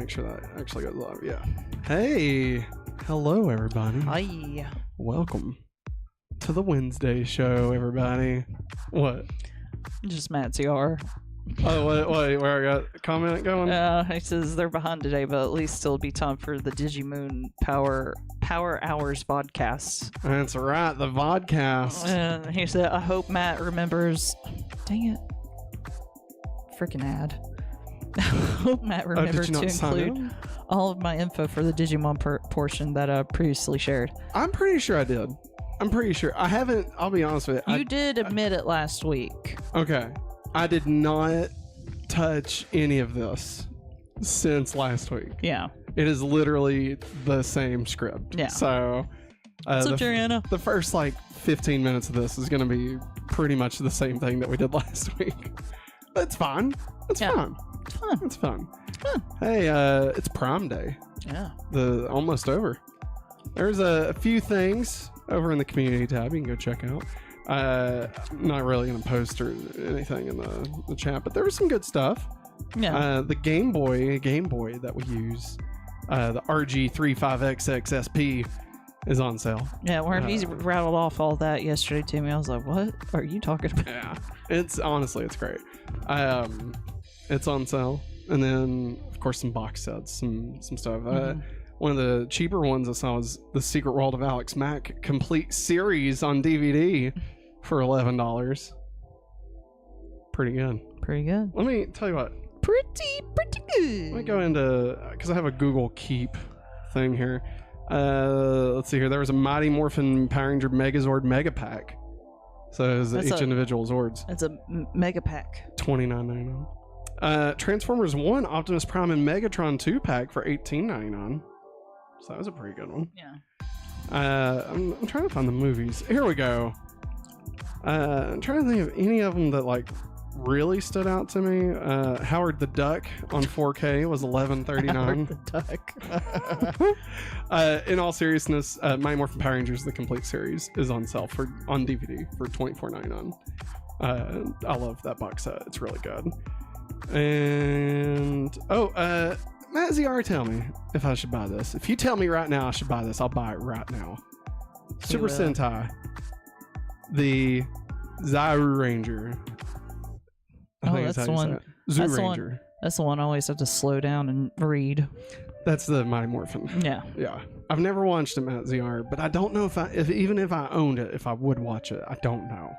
make sure that actually goes live. Yeah. Hey. Hello, everybody. Hi. Welcome to the Wednesday show, everybody. What? Just Matt CR. Oh, wait, where I got a comment going? He says they're behind today, but at least it'll be time for the Digimon Power Hours vodcast. That's right, the vodcast. And he said, I hope Matt remembers. Dang it. Freaking ad. I hope Matt remembers to include all of my info for the Digimon portion that I previously shared. I'm pretty sure I did. I'm pretty sure. I haven't, I'll be honest with you. You did admit it last week. Okay. I did not touch any of this since last week. Yeah. It is literally the same script. Yeah. So What's up, Jeriana? The first 15 minutes of this is going to be pretty much the same thing that we did last week. But it's fine. It's fun. It's fun. It's fun. It's fun. Hey, it's Prime Day. Yeah. Almost over. There's a few things over in the community tab you can go check out. I'm not really going to post or anything in the chat, but there was some good stuff. Yeah. The Game Boy that we use, the RG35XXSP is on sale. Yeah, where he rattled off all that yesterday to me. I was like, what are you talking about? Yeah, it's great. It's on sale. And then, of course, some box sets, some stuff. One of the cheaper ones I saw was The Secret World of Alex Mack complete series on DVD for $11. Pretty good. Pretty good. Let me tell you what. Pretty good. Let me go into, because I have a Google Keep thing here. Let's see here. There was a Mighty Morphin Power Ranger Megazord Mega Pack. So it's each individual Zords. It's a mega pack. $29.99. Transformers 1 Optimus Prime and Megatron 2 pack for $18.99. So that was a pretty good one. Yeah. I'm trying to find the movies. Here we go. I'm trying to think of any of them that really stood out to me. Howard the Duck on 4K was $11.39. Howard the Duck. In all seriousness, Mighty Morphin Power Rangers the complete series is on sale on DVD for $24.99. I love that box set. It's really good. And Matt ZR, tell me if I should buy this. If you tell me right now I should buy this, I'll buy it right now. Super Sentai, the Zaru Ranger. That's the one. That's the one I always have to slow down and read. That's the Mighty Morphin. Yeah. Yeah. I've never watched it, Matt ZR, but I don't know even if I owned it, if I would watch it. I don't know.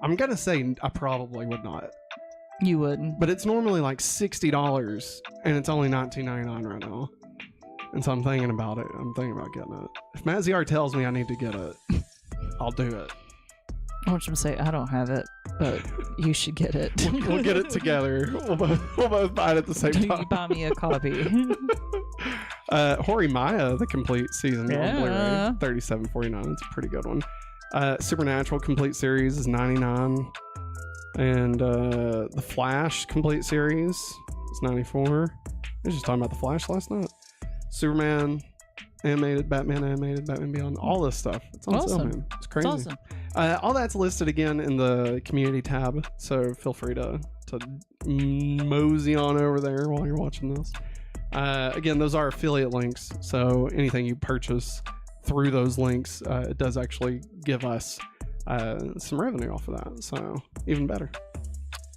I'm gonna say I probably would not. You wouldn't. But it's normally $60, and it's only $19.99 right now. And so I'm thinking about it. I'm thinking about getting it. If Matt ZR tells me I need to get it, I'll do it. I want you to say, I don't have it, but you should get it. We'll get it together. We'll both buy it at the same time. You buy me a copy. Hori Maya, the complete season on Blu-ray, $37.49. It's a pretty good one. Supernatural complete series is $99. And the Flash complete series is $94. I was just talking about the Flash last night. Superman animated, Batman Beyond, all this stuff. It's on sale, man. It's crazy. It's awesome. All that's listed again in the community tab, so feel free to mosey on over there while you're watching this. Again, those are affiliate links, so anything you purchase through those links, it does actually give us some revenue off of that, so even better.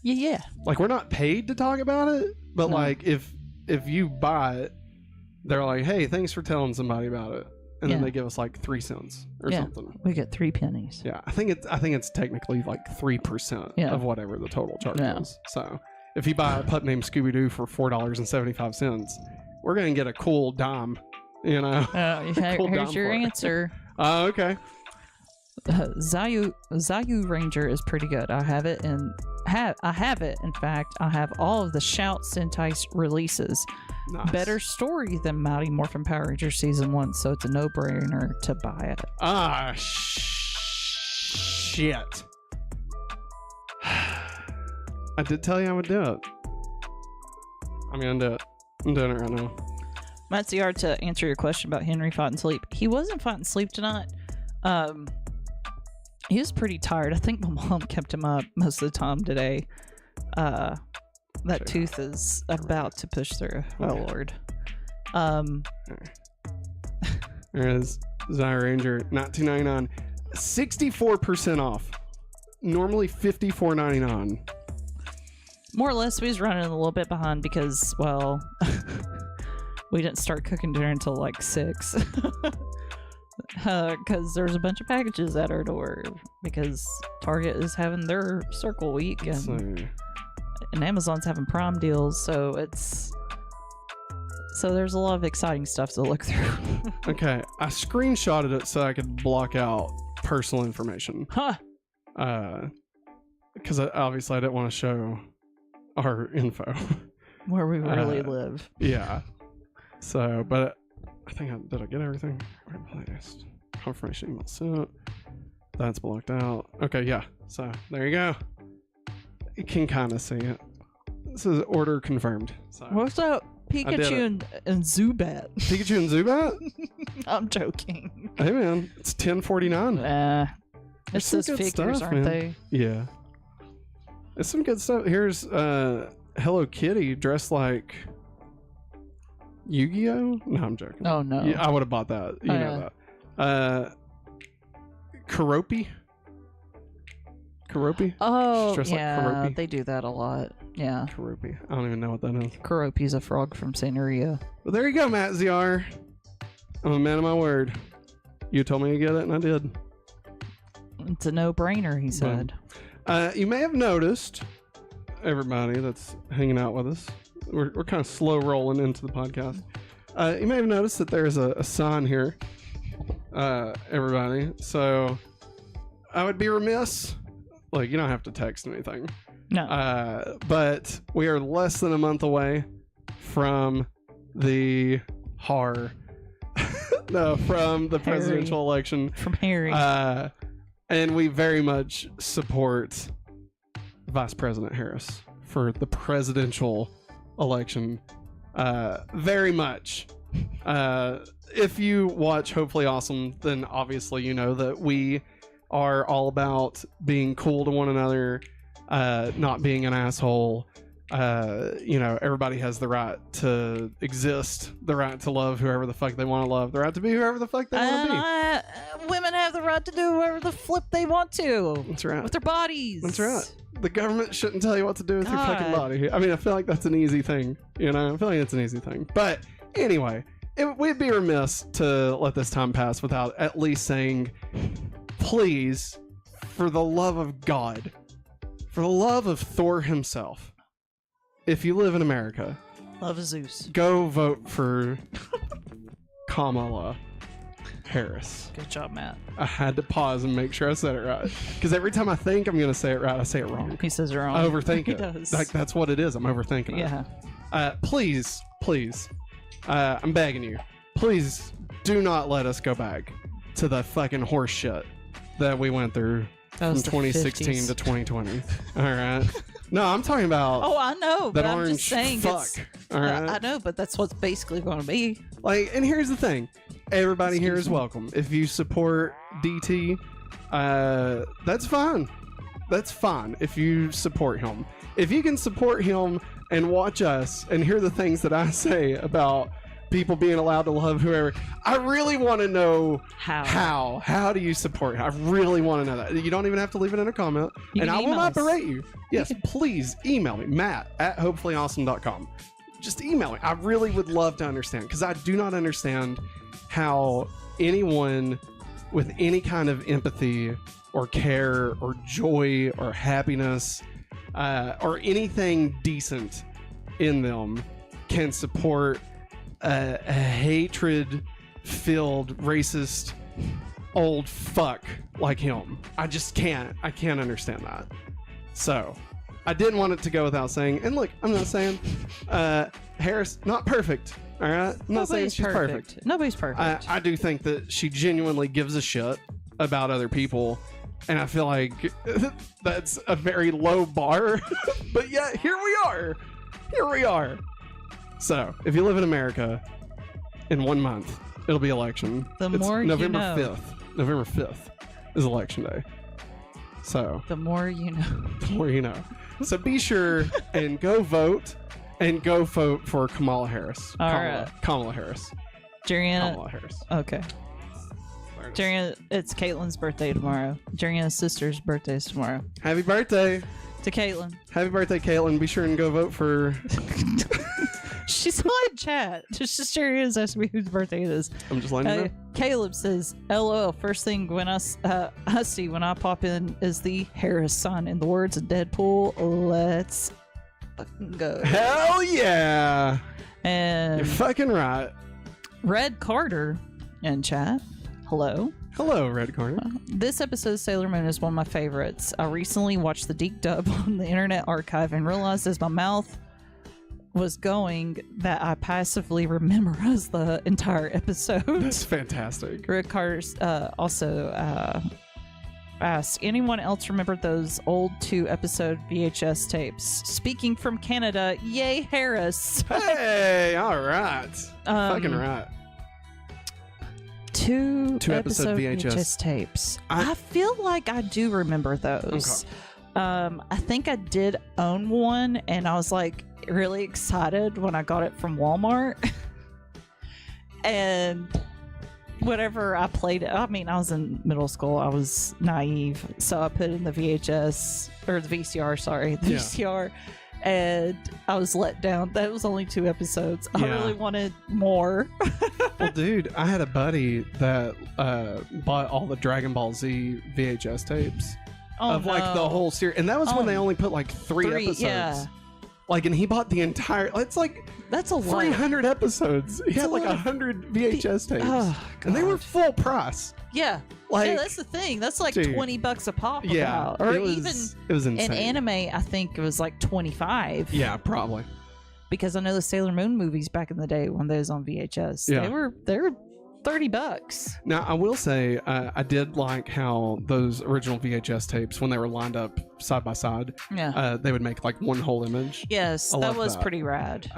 Yeah. We're not paid to talk about it, but no. If you buy it, they're like, hey, thanks for telling somebody about it, and then they give us 3 cents or something. We get 3 pennies. Yeah, I think it's technically 3% of whatever the total charge is. So if you buy a pup named Scooby-Doo for $4.75, we're gonna get a cool dime. You know. Here's your answer. Okay. Zayu Ranger is pretty good. I have it in fact, I have all of the Shout Sentai releases. Nice. Better story than Mighty Morphin Power Ranger Season 1, so it's a no-brainer to buy it. Shit. I did tell you I would do it. I'm gonna do it. I'm doing it right now. Matt CR, to answer your question about Henry fighting sleep, he wasn't fighting sleep tonight. He was pretty tired. I think my mom kept him up most of the time today. That tooth is about to push through. Oh, Lord. There is Zyranger Ranger, not $2.99, 64% off. Normally $54.99. More or less, we was running a little bit behind because, well, we didn't start cooking dinner until like 6. Because there's a bunch of packages at our door because Target is having their Circle Week and Amazon's having Prime deals, so there's a lot of exciting stuff to look through. Okay, I screenshotted it so I could block out personal information. Because obviously I didn't want to show our info where we really live. Yeah. So, but I think did I get everything replaced? Confirmation email sent. That's blocked out. Okay, yeah. So there you go. You can kind of see it. This is order confirmed. So what's up, Pikachu and Zubat? Pikachu and Zubat? I'm joking. Hey man, it's 10.49. It's those figures, stuff, aren't they? Yeah. It's some good stuff. Here's Hello Kitty dressed like Yu-Gi-Oh? No, I'm joking. Oh no. Yeah, I would have bought that. You know that. Karopi? Oh, just yeah, like Karopi. they do that a lot. Yeah. Karopi. I don't even know what that is. Karopi's a frog from Santeria. Well, there you go, Matt ZR. I'm a man of my word. You told me to get it, and I did. It's a no-brainer, he said. You may have noticed, everybody that's hanging out with us, we're kind of slow rolling into the podcast. You may have noticed that there's a sign here, everybody. So I would be remiss. Like, you don't have to text anything. No. But we are less than a month away from the from the presidential election. From Harry. And we very much support Vice President Harris for the presidential election. Very much. If you watch Hopefully Awesome, then obviously you know that we are all about being cool to one another, not being an asshole. Everybody has the right to exist, the right to love whoever the fuck they want to love, the right to be whoever the fuck they want to be. Women have the right to do whatever the flip they want to. That's right. With their bodies. That's right. The government shouldn't tell you what to do with your fucking body. I mean, I feel like that's an easy thing. I feel like it's an easy thing. But anyway, we'd be remiss to let this time pass without at least saying, please, for the love of God, for the love of Thor himself, if you live in America, love Zeus, go vote for Kamala Harris. Good job, Matt. I had to pause and make sure I said it right, because every time I think I'm going to say it right, I say it wrong. He says it wrong. I overthink He it. does. Like, that's what it is. I'm overthinking it. Yeah. Please, I'm begging you, please do not let us go back to the fucking horse shit that we went through from 2016 to 2020. All right. No, I'm talking about. Oh, I know, but I'm orange just saying. Fuck. All right. I know, but that's what's basically going to be. Like, and here's the thing: everybody here is welcome. If you support DT, that's fine. That's fine. If you support him, if you can support him and watch us and hear the things that I say about people being allowed to love whoever, I really want to know how do you support him? I really want to know that. You don't even have to leave it in a comment, and I will not berate you. Yes, please email me, matt@hopefullyawesome.com. Just email me. I really would love to understand, because I do not understand how anyone with any kind of empathy or care or joy or happiness or anything decent in them can support a hatred-filled, racist old fuck like him. I just can't. I can't understand that. So, I didn't want it to go without saying. And look, I'm not saying Harris, not perfect. All right? I'm not saying she's perfect. Nobody's perfect. I do think that she genuinely gives a shit about other people. And I feel like that's a very low bar. But yet, here we are. Here we are. So, if you live in America, in 1 month, it'll be election. November 5th. November 5th is election day. So, the more you know. The more you know. So be sure and go vote. And go vote for Kamala Harris. All right. Kamala Harris. Jerianna. Kamala Harris. Okay. Jerianna, it's Caitlin's birthday tomorrow. Jerianna's sister's birthday is tomorrow. Happy birthday to Caitlin. Happy birthday, Caitlin. Be sure and go vote for... She's on chat. Just Jerianna's asking me whose birthday it is. I'm just letting you know. Caleb says, LOL, first thing when I see when I pop in is the Harris sign. In the words of Deadpool, let's fucking go. Hell yeah. And you're fucking right. Red Carter in chat. Hello. Hello, Red Carter. This episode of Sailor Moon is one of my favorites. I recently watched the Dic Dub on the Internet Archive and realized as my mouth was going that I passively memorized the entire episode. That's fantastic. Red Carter's also asked, anyone else remember those old 2-episode VHS tapes? Speaking from Canada, yay Harris. Hey, all right. Fucking right. Two episode VHS tapes. I feel like I do remember those. Okay. I think I did own one, and I was like really excited when I got it from Walmart. And whenever I played it, I mean, I was in middle school, I was naive, so I put in the VHS or the VCR, VCR, and I was let down. That was only 2 episodes. I really wanted more. Well, dude, I had a buddy that bought all the Dragon Ball Z VHS tapes of like the whole series, and that was when they only put like 3 episodes. Yeah. Like, and he bought the entire. It's like that's a 300 episodes. He had like 100 VHS tapes, and they were full price. Yeah, like that's the thing. That's like $20 a pop. Yeah, or it was insane. In anime, I think it was like 25. Yeah, probably. Because I know the Sailor Moon movies back in the day when they was on VHS, they were $30. Now, I will say, I did like how those original VHS tapes, when they were lined up side by side, they would make like one whole image. Yes, that was pretty rad.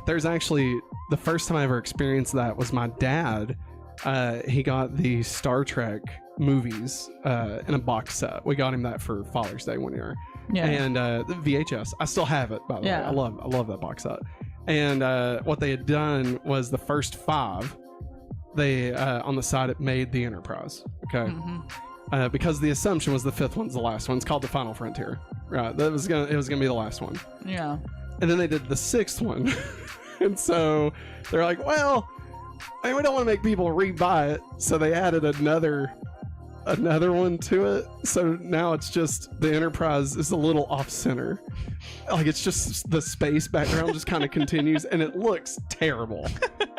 There's actually, the first time I ever experienced that was my dad. He got the Star Trek movies in a box set. We got him that for Father's Day one year. Yeah. And the VHS, I still have it, by the way. I love that box set. And what they had done was the first 5, they on the side it made the Enterprise. Okay. Mm-hmm. Because the assumption was the 5th one's the last one. It's called the Final Frontier. Right. It was gonna be the last one. Yeah. And then they did the 6th one. And so they're like, well, I mean, we don't want to make people rebuy it, so they added another one to it. So now it's just the Enterprise is a little off center. Like, it's just the space background just kind of continues, and it looks terrible.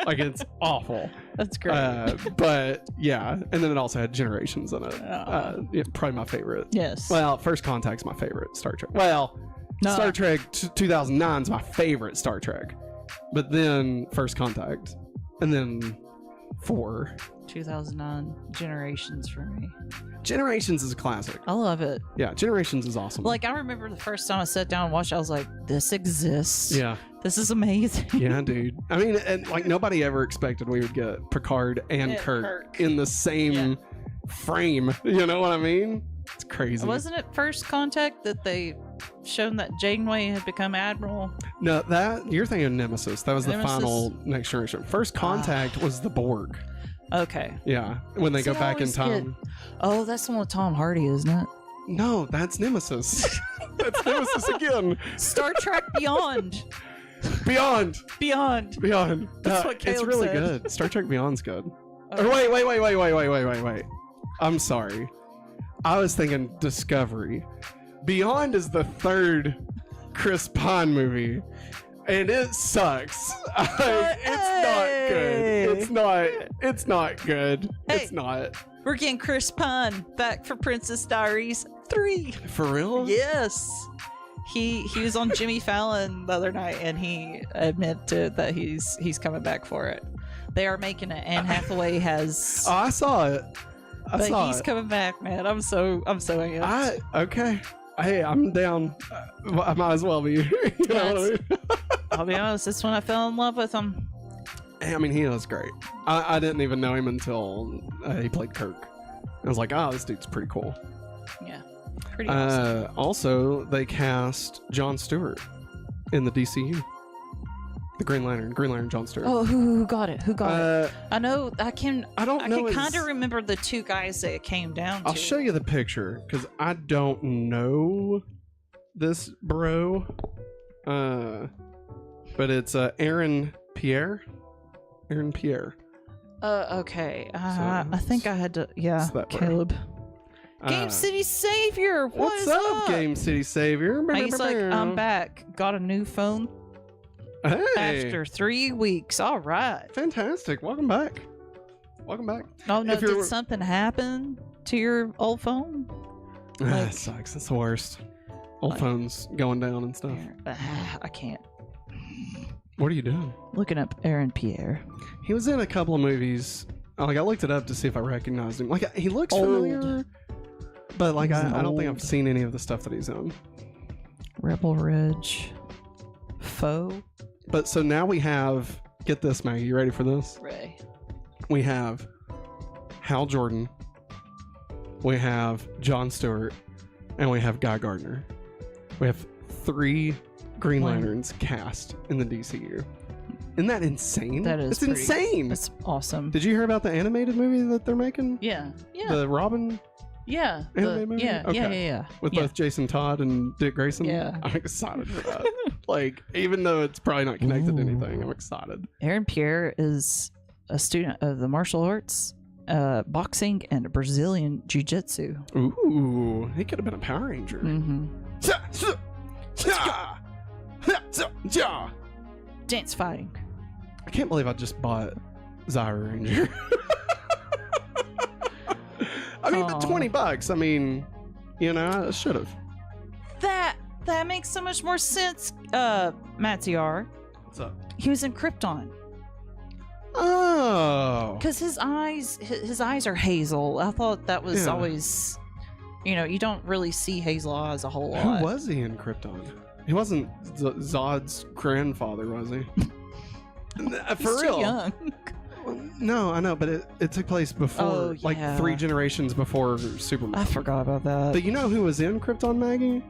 Like, it's awful. That's great. But yeah, and then it also had Generations in it. Probably my favorite. Yes. Well, First Contact's my favorite Star Trek. Well, no. Star Trek 2009 is my favorite Star Trek, but then First Contact, and then 4. 2009 Generations for me. Generations is a classic. I love it. Yeah, Generations is awesome. Like, I remember the first time I sat down and watched it, I was like, this exists. Yeah. This is amazing. Yeah, dude. I mean, and like, nobody ever expected we would get Picard and Kirk in the same frame. You know what I mean? It's crazy. Wasn't it First Contact that they shown that Janeway had become Admiral? No, you're thinking of Nemesis. That was the final Next Generation. First Contact was the Borg. Okay. Yeah, when they go back in time. Oh, that's the one with Tom Hardy, isn't it? No, that's Nemesis. That's Nemesis again. Star Trek Beyond. Beyond. That's what Caleb It's really said. good. Star Trek Beyond's good. Okay. Or wait. I'm sorry. I was thinking Discovery. Beyond is the 3rd Chris Pine movie, and it sucks. It's not good. Hey, it's not. We're getting Chris Pine back for Princess Diaries 3. For real? Yes. He was on Jimmy Fallon the other night, and he admitted that he's coming back for it. They are making it. Anne Hathaway has. Oh, I saw it. He's coming back, man. I'm so amped. Okay. Hey, I'm down. I might as well be. You know what I mean? I'll be honest. That's when I fell in love with him. I mean, he was great. I didn't even know him until he played Kirk. I was like, oh, this dude's pretty cool. Yeah, pretty awesome. Also, they cast Jon Stewart in the DCU. The Green Lantern John Stewart. Oh, who got it? Who got it? I know. I can know kind of remember the two guys that it came down to. I'll show you the picture because I don't know this bro. But it's Aaron Pierre. Okay. I think I had to. Yeah, Caleb. Game City Savior. What's up, Game City Savior? He's like, I'm back. Got a new phone. Hey. After 3 weeks. All right. Fantastic. Welcome back. Oh no! Did something happen to your old phone? That sucks. That's the worst. Old phones going down and stuff. I can't. What are you doing? Looking up Aaron Pierre. He was in a couple of movies. I looked it up to see if I recognized him. Like, he looks familiar, but like I don't think I've seen any of the stuff that he's in. Rebel Ridge. Foe. But so now we have. Get this, Maggie. You ready for this? Ray. We have Hal Jordan. We have John Stewart, and we have Guy Gardner. We have 3 Green Lanterns cast in the DCU. Isn't that insane? That is insane. That's awesome. Did you hear about the animated movie that they're making? Yeah. The Robin animated movie? Yeah. With both Jason Todd and Dick Grayson? Yeah. I'm excited for that. Like, even though it's probably not connected to anything, I'm excited. Aaron Pierre is a student of the martial arts, boxing, and Brazilian jiu-jitsu. Ooh, he could have been a Power Ranger. Mm-hmm. Dance fighting. I can't believe I just bought Zyra Ranger. I mean, but $20. I mean, I should have. That makes so much more sense, Mattiar. What's up? He was in Krypton. Oh. Because his eyes are hazel. I thought that was always, you don't really see hazel eyes a whole lot. Who was he in Krypton? He wasn't Zod's grandfather, was he? For real? Too young. No, I know, but it took place before, 3 generations before Superman. I forgot about that. But you know who was in Krypton, Maggie?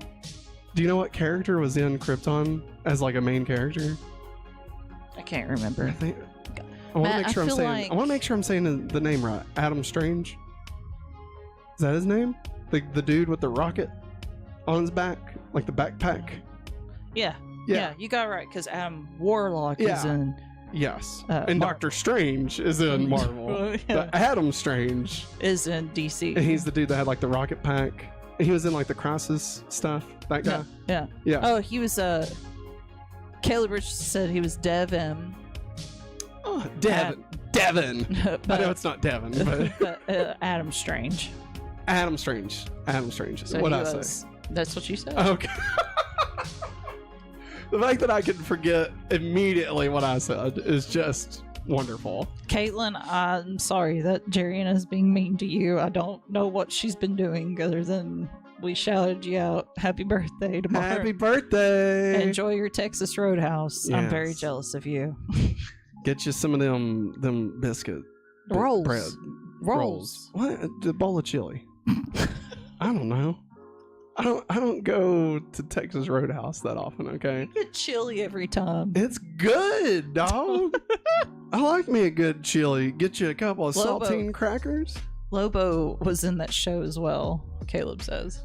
Do you know what character was in Krypton as like a main character? I can't remember. I want to make sure I'm saying the name right. Adam Strange. Is that his name? The dude with the rocket on his back, like the backpack. Yeah, you got it right because Adam Warlock is in. Yes, and Doctor Strange is in Marvel. But Adam Strange is in DC. And he's the dude that had like the rocket pack. He was in like the Crisis stuff. That guy. Yeah. Oh, he was. Caleb Rich said he was Dev M. Oh, Devin. I know it's not Devin, but Adam Strange. Adam Strange. So what I say? That's what you said. Okay. The fact that I can forget immediately what I said is just wonderful. Caitlin, I'm sorry that Jeriana is being mean to you. I don't know what she's been doing other than we shouted you out. Happy birthday tomorrow. Happy birthday. Enjoy your Texas Roadhouse. Yes. I'm very jealous of you. Get you some of them biscuit rolls. Bread. Rolls. What? A bowl of chili. I don't know. I don't go to Texas Roadhouse that often, okay? You get chili every time. It's good, dog. I like me a good chili. Get you a couple of saltine crackers. Lobo was in that show as well, Caleb says.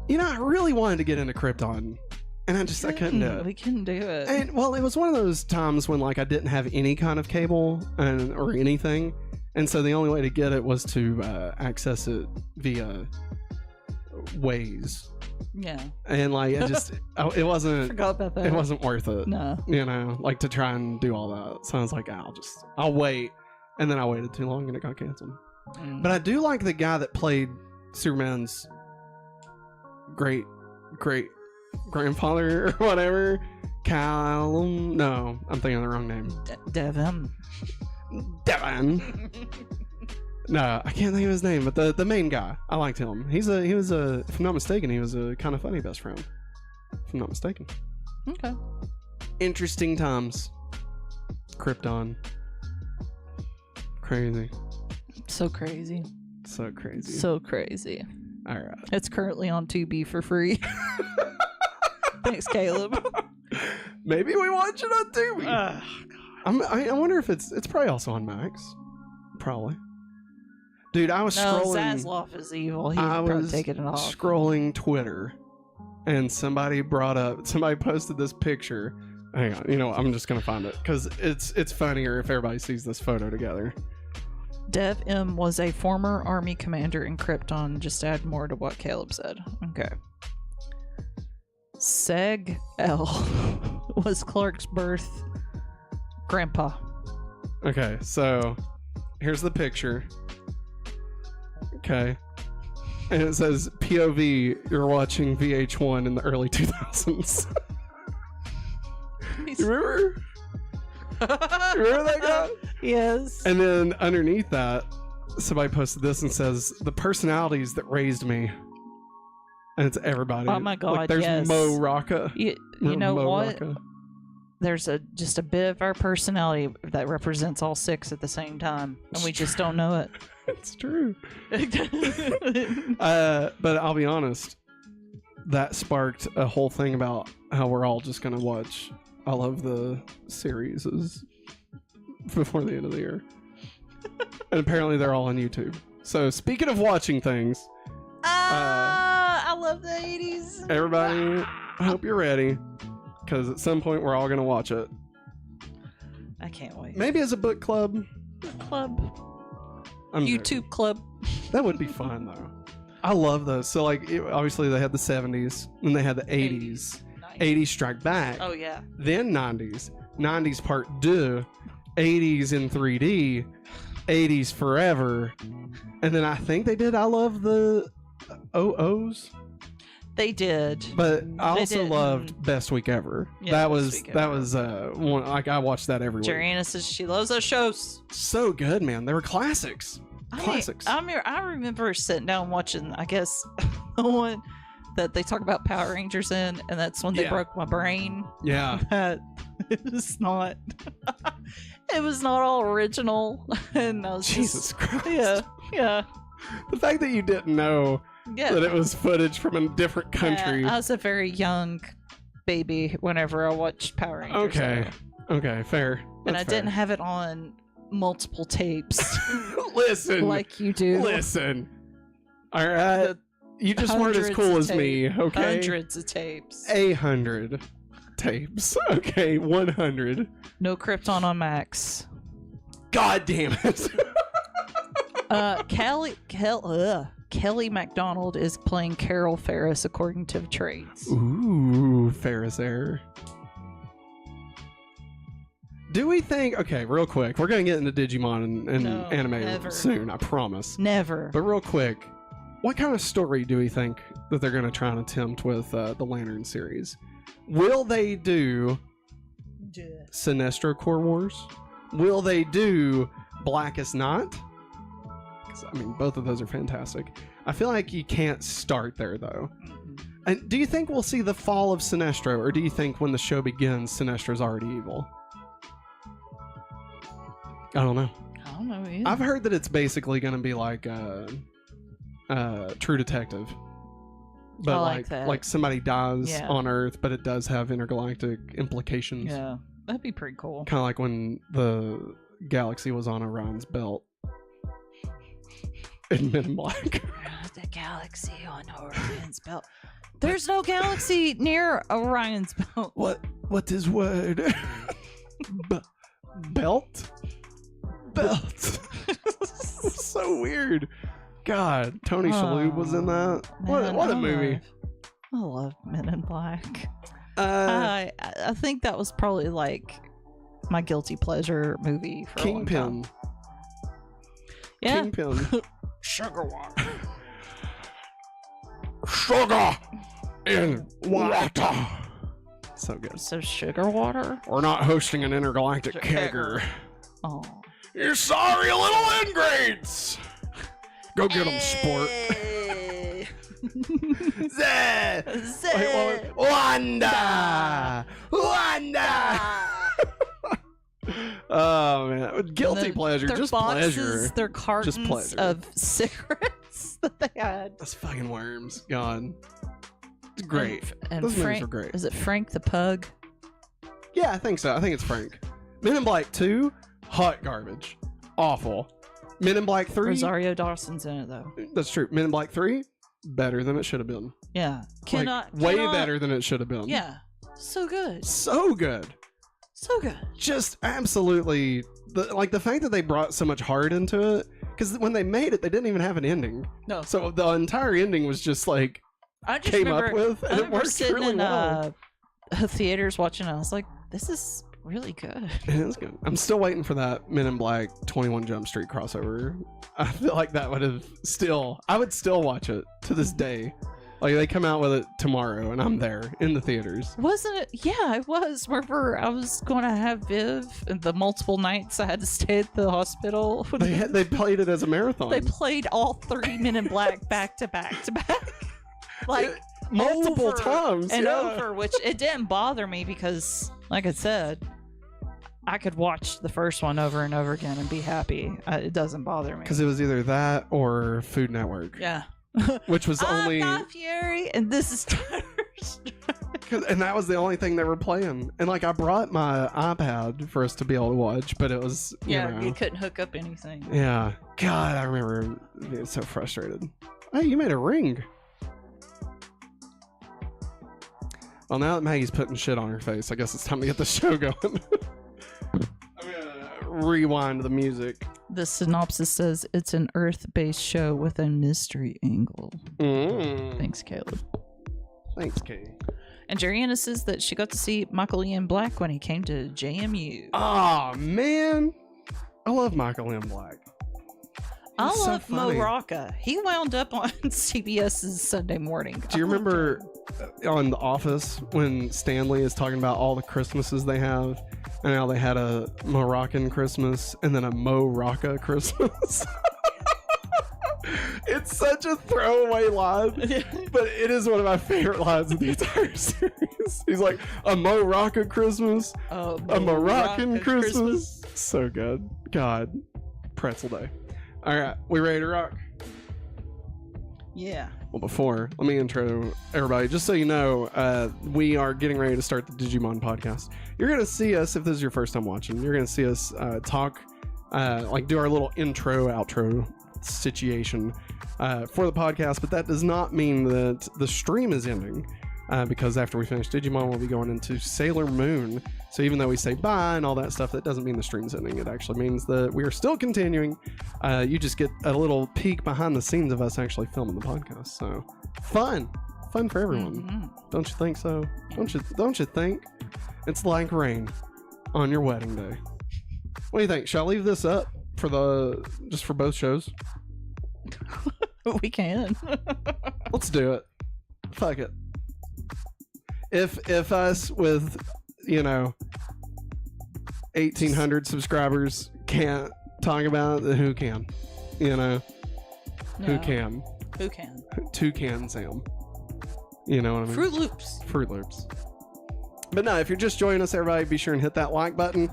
I really wanted to get into Krypton, and I couldn't do it. We couldn't do it. And, well, it was one of those times when, like, I didn't have any kind of cable or anything, and so the only way to get it was to access it via Waze. Yeah. And like it wasn't forgot about that. It wasn't worth it. No. Like to try and do all that. So I was like, I'll wait. And then I waited too long and it got canceled. But I do like the guy that played Superman's great grandfather or whatever. Callum. No, I'm thinking of the wrong name. Devin. No, I can't think of his name, but the main guy, I liked him. He was a, if I'm not mistaken, he was a kind of funny best friend. If I'm not mistaken. Okay. Interesting times. Krypton. Crazy. So crazy. So crazy. So crazy. All right. It's currently on Tubi for free. Thanks, Caleb. Maybe we watch it on Tubi. I wonder if it's probably also on Max. Probably. Dude, I was scrolling. Zasloff is evil. He's probably taking it off. Scrolling Twitter, and somebody posted this picture. Hang on, I'm just gonna find it because it's funnier if everybody sees this photo together. Dev M was a former Army commander in Krypton. Just add more to what Caleb said. Okay. Seg L was Clark's birth grandpa. Okay, so here's the picture. Okay. And it says POV, you're watching VH1 in the early 2000s. You remember? Remember that guy? Yes. And then underneath that, somebody posted this and says, the personalities that raised me. And it's everybody. Oh my God, like, there's Mo Rocca. You know Mo what? Rocca. There's just a bit of our personality that represents all six at the same time. And we just don't know it. It's true. But I'll be honest, that sparked a whole thing about how we're all just going to watch all of the series before the end of the year. And apparently they're all on YouTube. So speaking of watching things, I love the 80s. Everybody, I hope you're ready, because at some point we're all going to watch it. I can't wait. Maybe as a book club. YouTube club. That would be fun though. I love those. So like, obviously they had the 70s, and they had the 80s. 80s Strike Back. Oh yeah. Then 90s. 90s Part 2. 80s in 3D. 80s Forever. And then I think they did I Love the OOs. They did. But I also loved Best Week Ever. Yeah, that was one, like, I watched that every week. Jeriana says she loves those shows. So good, man. They were classics. Classics. I remember sitting down watching, I guess, the one that they talk about Power Rangers in, and that's when they broke my brain. Yeah. That it was not it was not all original. And I was Jesus Christ. Yeah. The fact that you didn't know that it was footage from a different country. Yeah, I was a very young baby whenever I watched Power Rangers. Okay, fair. And I didn't have it on multiple tapes. Listen. Like you do. Listen. All right. You just weren't as cool as me, okay? Hundreds of tapes. 100 tapes. Okay, 100. No Krypton on Max. God damn it. Kelly MacDonald is playing Carol Ferris according to the trades. Ooh, Ferris error. Do we think... Okay, real quick. We're going to get into Digimon and anime soon, I promise. Never. But real quick, what kind of story do we think that they're going to try and attempt with the Lantern series? Will they do Sinestro Core Wars? Will they do Blackest Night? I mean, both of those are fantastic. I feel like you can't start there, though. And do you think we'll see the fall of Sinestro, or do you think when the show begins, Sinestro's already evil? I don't know. I don't know either. I've heard that it's basically going to be like True Detective. But like somebody dies on Earth, but it does have intergalactic implications. Yeah, that'd be pretty cool. Kind of like when the galaxy was on Orion's belt. In Men in Black. The galaxy on Orion's belt. There's no galaxy near Orion's belt. What is word? Belt? Belt. So weird. God, Tony Shalhoub was in that. What a movie. I love Men in Black. I think that was probably like my guilty pleasure movie for Kingpin. a long time. Yeah. Kingpin. Sugar water. Sugar in water. So good. So sugar water? We're not hosting an intergalactic kegger. Oh. You sorry little ingrates. Go get them, sport. Wanda! Oh man, guilty pleasure, just boxes, pleasure. Their cartons just pleasure. of cigarettes that they had. That's fucking worms. God, it's great. And Those movies Frank, are great. is it Frank the Pug? Yeah, I think so. I think it's Frank. Men in Black 2, hot garbage. Awful. Men in Black 3. Rosario Dawson's in it, though. That's true. Men in Black 3, better than it should have been. Yeah. Way better than it should have been. Yeah. So good. So good. So good. Just absolutely. The fact that they brought so much heart into it. Because when they made it, they didn't even have an ending. No. So the entire ending was just like. I just came remember, up with. And it worked sitting really in well. Theaters watching it. I was like, this is really good. It is good. I'm still waiting for that Men in Black 21 Jump Street crossover. I feel like that would have I would still watch it to this day. Like they come out with it tomorrow and I'm there in the theaters. Wasn't it? Yeah, it was. Remember, I was going to have Viv and the multiple nights I had to stay at the hospital. They played it as a marathon. They played all 30 Men in Black back to back to back. Like multiple times. And over, which it didn't bother me because, like I said, I could watch the first one over and over again and be happy. It doesn't bother me. Because it was either that or Food Network. Yeah. Which was only... I'm not Fury, and this is Tyler's. And that was the only thing they were playing. And like I brought my iPad for us to be able to watch, but it was, you couldn't hook up anything. Yeah. God, I remember being so frustrated. Hey, you made a ring. Well, now that Maggie's putting shit on her face, I guess it's time to get the show going. I'm gonna rewind the music. The synopsis says it's an Earth-based show with a mystery angle. Thanks, Caleb. Thanks, Kay. And Jeriana says that she got to see Michael Ian Black when he came to JMU. Oh, man. I love Michael Ian Black. I love Mo Rocca. He wound up on CBS's Sunday Morning. Do you remember on The Office when Stanley is talking about all the Christmases they have and how they had a Moroccan Christmas and then a Mo Rocca Christmas? It's such a throwaway line, but it is one of my favorite lines of the entire series. He's like, a Mo Rocca Christmas, a Moroccan Christmas. So good. God, pretzel day. All right, we ready to rock? Yeah. Well, before, let me intro everybody. Just so you know, we are getting ready to start the Digimon podcast. You're going to see us, if this is your first time watching, you're going to see us talk, do our little intro, outro situation for the podcast, but that does not mean that the stream is ending. Because after we finish Digimon, we'll be going into Sailor Moon. So even though we say bye and all that stuff, that doesn't mean the stream's ending. It actually means that we are still continuing. You just get a little peek behind the scenes of us actually filming the podcast. So fun for everyone. Mm-hmm. Don't you think so? Don't you think? It's like rain on your wedding day. What do you think? Shall I leave this up for both shows? We can. Let's do it. Fuck it. If us with 1,800 subscribers can't talk about it, then who can? No. Who can? Toucan Sam. You know what I mean? Fruit Loops. But no, if you're just joining us, everybody, be sure and hit that like button.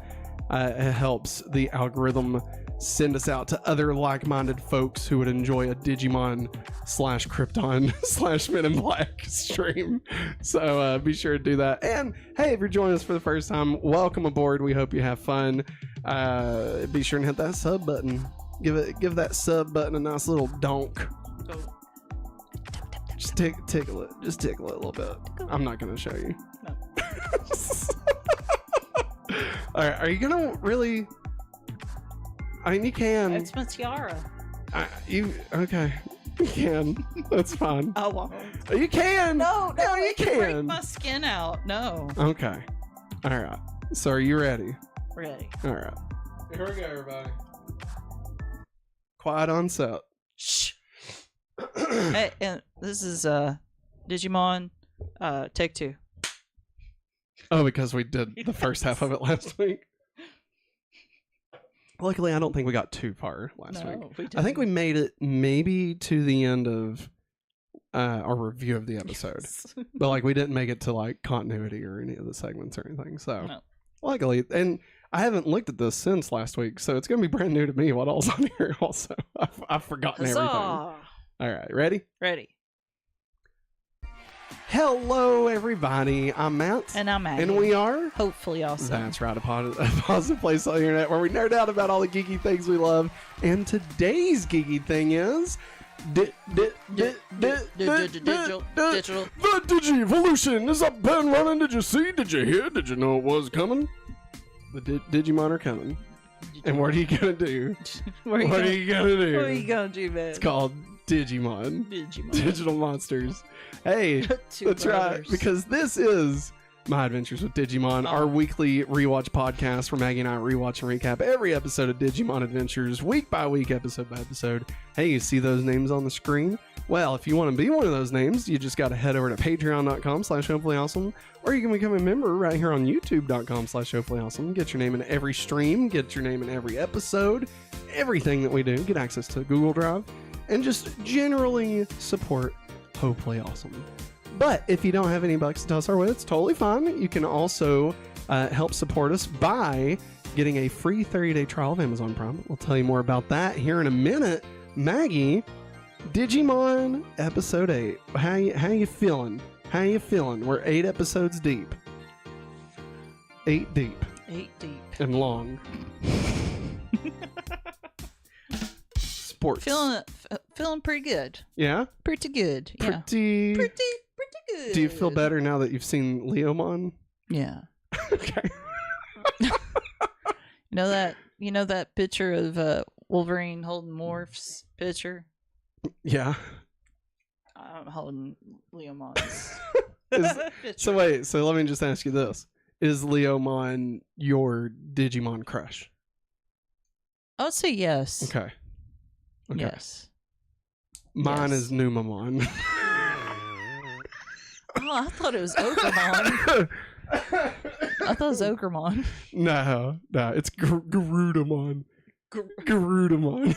It helps the algorithm send us out to other like-minded folks who would enjoy a Digimon /Krypton /Men in Black stream. So be sure to do that. And hey, if you're joining us for the first time, welcome aboard. We hope you have fun. Be sure and hit that sub button. Give that sub button a nice little donk. Just tickle it. Just tickle it a little bit. I'm not going to show you. No. All right, are you going to really... I mean, you can. It's my tiara. Okay. You can. That's fine. I won't. You can. No, you can. Break my skin out. No. Okay. All right. So are you ready? Ready. All right. Here we go, everybody. Quiet on set. Shh. Hey, and this is Digimon take 2. Oh, because we did the first half of it last week. Luckily, I don't think we got too far last week. I think we made it maybe to the end of our review of the episode. Yes. But we didn't make it to continuity or any of the segments or anything. So luckily, and I haven't looked at this since last week, so it's going to be brand new to me what all's on here also. I've forgotten everything. All right, ready? Ready. Hello, everybody. I'm Matt. And I'm Maggie. And we are... Hopefully awesome. That's right. A positive place on the internet where we nerd out about all the geeky things we love. And today's geeky thing is... Digital. The Digi-evolution is up and running. Did you see? Did you hear? Did you know it was coming? The Digimon are coming. And what are you going to do? What are you going to do? What are you going to do, man? It's called Digimon. Digital monsters. Hey, that's right. Because this is My Adventures with Digimon, our weekly rewatch podcast where Maggie and I rewatch and recap every episode of Digimon Adventures, week by week, episode by episode. Hey, you see those names on the screen? Well, if you want to be one of those names, you just got to head over to patreon.com/hopefullyawesome, or you can become a member right here on youtube.com/hopefullyawesome. Get your name in every stream, get your name in every episode, everything that we do, get access to Google Drive, and just generally support Hopefully Awesome. But if you don't have any bucks to toss our way, it's totally fine. You can also help support us by getting a free 30-day trial of Amazon Prime. We'll tell you more about that here in a minute. Maggie, Digimon Episode 8. How you feeling? How you feeling? We're 8 episodes deep. 8 deep. 8 deep. And long. Sports. Feeling pretty good. Yeah? Pretty good. Yeah. Pretty good. Do you feel better now that you've seen Leomon? Yeah. Okay. You know that picture of Wolverine holding Morph's picture? Yeah. I'm holding Leomon's picture. So wait, so let me just ask you this. Is Leomon your Digimon crush? I would say yes. Okay. Yes. Mine is Numamon. Oh, I thought it was Ogremon. No, it's Garudamon. Garudamon.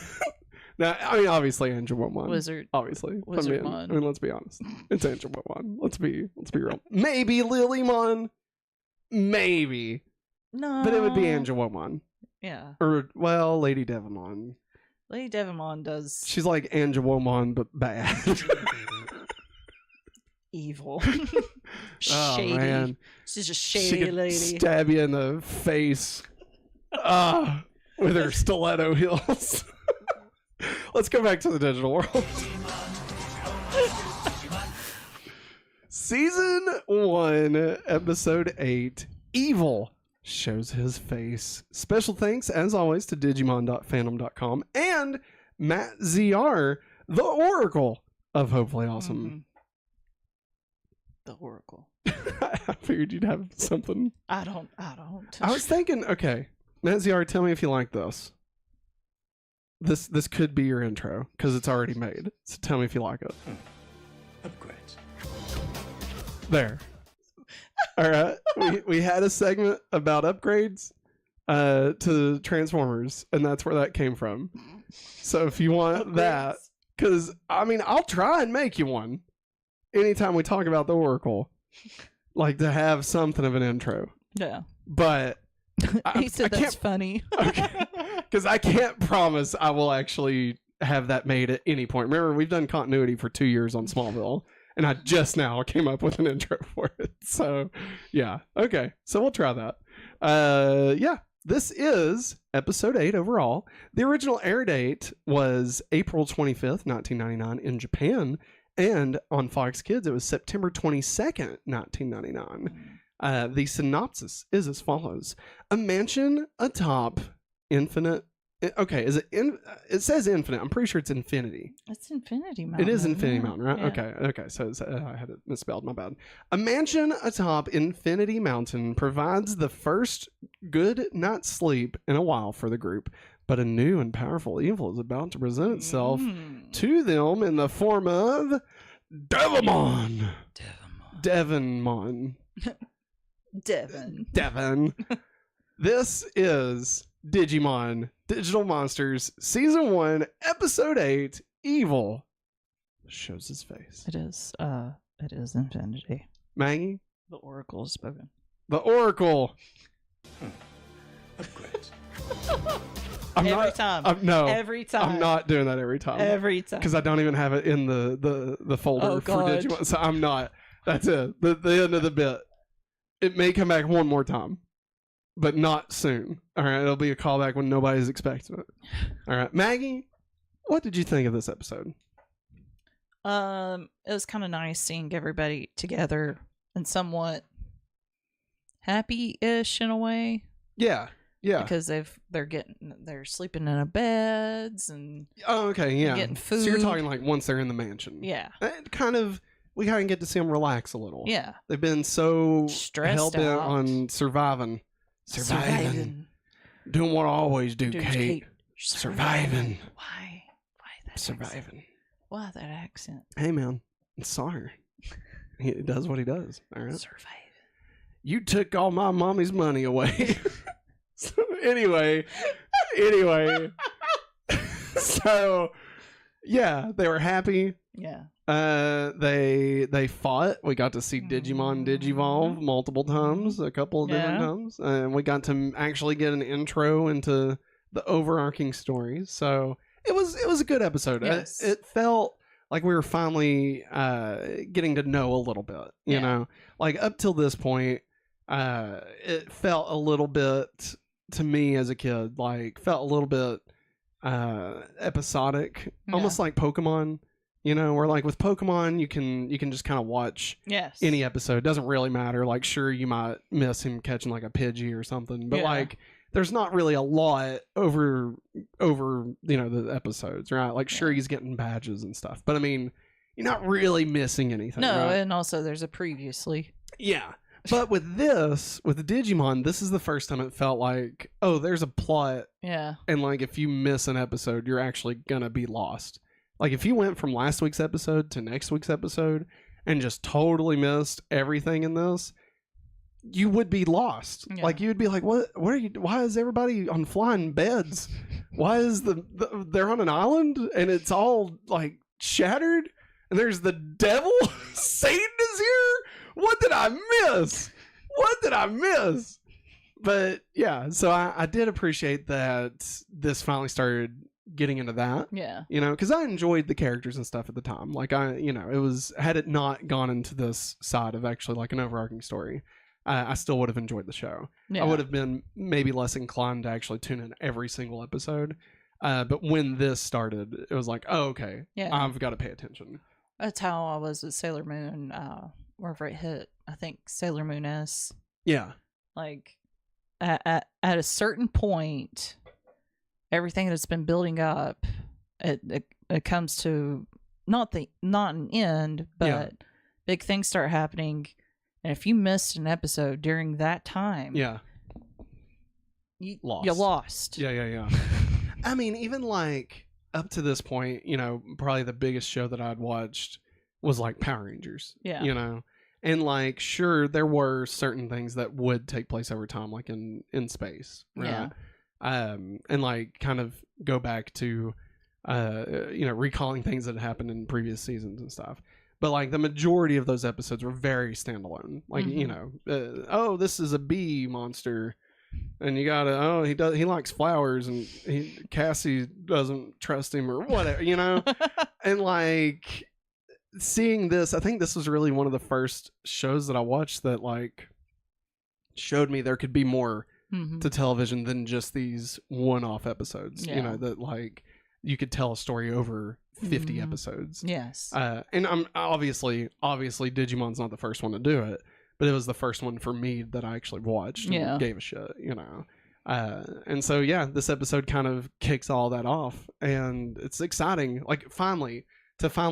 Now, I mean, obviously, Angelomon. Wizard. Obviously. Wizardmon. I mean, let's be honest. It's Angelomon. Let's be real. Maybe Lilymon. Maybe. No. But it would be Angelomon. Yeah. Or, well, Lady Devimon. Lady Devimon does... She's like Angelomon, but bad. Evil. Oh, shady. Man. She's just shady she could lady. Stab you in the face. With her stiletto heels. Let's go back to the digital world. Season 1, Episode 8, Evil shows his face. Special thanks, as always, to Digimon.fandom.com and Matt ZR, the Oracle of Hopefully Awesome. Mm-hmm. The Oracle. I figured you'd have something. I don't. I was thinking, okay, Matt ZR, tell me if you like this. This could be your intro, because it's already made. So tell me if you like it. Upgrades. There. All right. We had a segment about upgrades to Transformers, and that's where that came from. So if you want that, because, I mean, I'll try and make you one anytime we talk about the Oracle. Like, to have something of an intro. Yeah. But... He said that's funny. Okay. Because I can't promise I will actually have that made at any point. Remember, we've done continuity for 2 years on Smallville, and I just now came up with an intro for it. So, yeah. Okay. So we'll try that. Yeah. This is episode 8 overall. The original air date was April 25th, 1999 in Japan. And on Fox Kids, it was September 22nd, 1999. The synopsis is as follows. A mansion atop infinite... Okay, is it... it says infinite. I'm pretty sure it's infinity. It's Infinity Mountain. It is Infinity Mountain, right? Yeah. Okay. So I had it misspelled. My bad. A mansion atop Infinity Mountain provides the first good night's sleep in a while for the group. But a new and powerful evil is about to present itself to them in the form of... Devimon! Devon. Devon. This is Digimon Digital Monsters Season 1 Episode 8 Evil shows his face. It is Infinity. Maggie? The Oracle has spoken. The Oracle. Upgrades. Every time. I'm not doing that every time. Every time. Because I don't even have it in the folder for Digimon. So I'm not. That's it. The end of the bit. It may come back one more time, but not soon. All right, it'll be a callback when nobody's expecting it. All right, Maggie, what did you think of this episode? It was kind of nice seeing everybody together and somewhat happy-ish in a way. Yeah. Because they're sleeping in a beds and getting food. So you're talking like once they're in the mansion. Yeah. We kind of get to see them relax a little. Yeah. They've been so stressed hell-bent out on surviving. Doing what I always do, Kate. Surviving. Why that surviving. Accent? Why that accent? Hey, man. I'm sorry. He does what he does. All right. Surviving. You took all my mommy's money away. So, anyway. So, yeah, they were happy. Yeah. They fought. We got to see Digimon Digivolve multiple times, a couple of different times, and we got to actually get an intro into the overarching story. So it was a good episode. Yes. It felt like we were finally getting to know a little bit. You know, like up till this point, it felt a little bit to me as a kid, like felt a little bit episodic, almost like Pokemon. You know, where like with Pokemon, you can just kind of watch any episode. It doesn't really matter. Like, sure, you might miss him catching like a Pidgey or something, but like, there's not really a lot over the episodes, right? Like, sure, he's getting badges and stuff, but I mean, you're not really missing anything. No, right? and also there's a previously. Yeah, but with the Digimon, this is the first time it felt like, oh, there's a plot. Yeah, and like if you miss an episode, you're actually gonna be lost. Like, if you went from last week's episode to next week's episode and just totally missed everything in this, you would be lost. Yeah. Like, you would be like, why is everybody on flying beds? Why is they're on an island and it's all, like, shattered? And there's the devil? Satan is here? What did I miss? But, yeah, so I did appreciate that this finally started getting into that, you know, because I enjoyed the characters and stuff at the time. Like, it was, had it not gone into this side of actually like an overarching story, I still would have enjoyed the show. I would have been maybe less inclined to actually tune in every single episode, but when this started, it was like, oh, okay, I've got to pay attention. That's how I was with Sailor Moon, wherever it hit. I think Sailor Moon S. Yeah, like at a certain point, everything that's been building up, it comes to not an end, but big things start happening. And if you missed an episode during that time, you lost. Yeah. I mean, even like up to this point, you know, probably the biggest show that I'd watched was like Power Rangers. Yeah, you know, and like sure, there were certain things that would take place over time, like in space, right? Yeah. And like kind of go back to recalling things that had happened in previous seasons and stuff, but like the majority of those episodes were very standalone, like this is a bee monster and you gotta he likes flowers and Cassie doesn't trust him or whatever, you know. And like seeing this, I think this was really one of the first shows that I watched that like showed me there could be more to television than just these one-off episodes. You know, that like you could tell a story over 50 episodes. Yes. And I'm obviously Digimon's not the first one to do it, but it was the first one for me that I actually watched and gave a shit, you know. And so this episode kind of kicks all that off, and it's exciting, like finally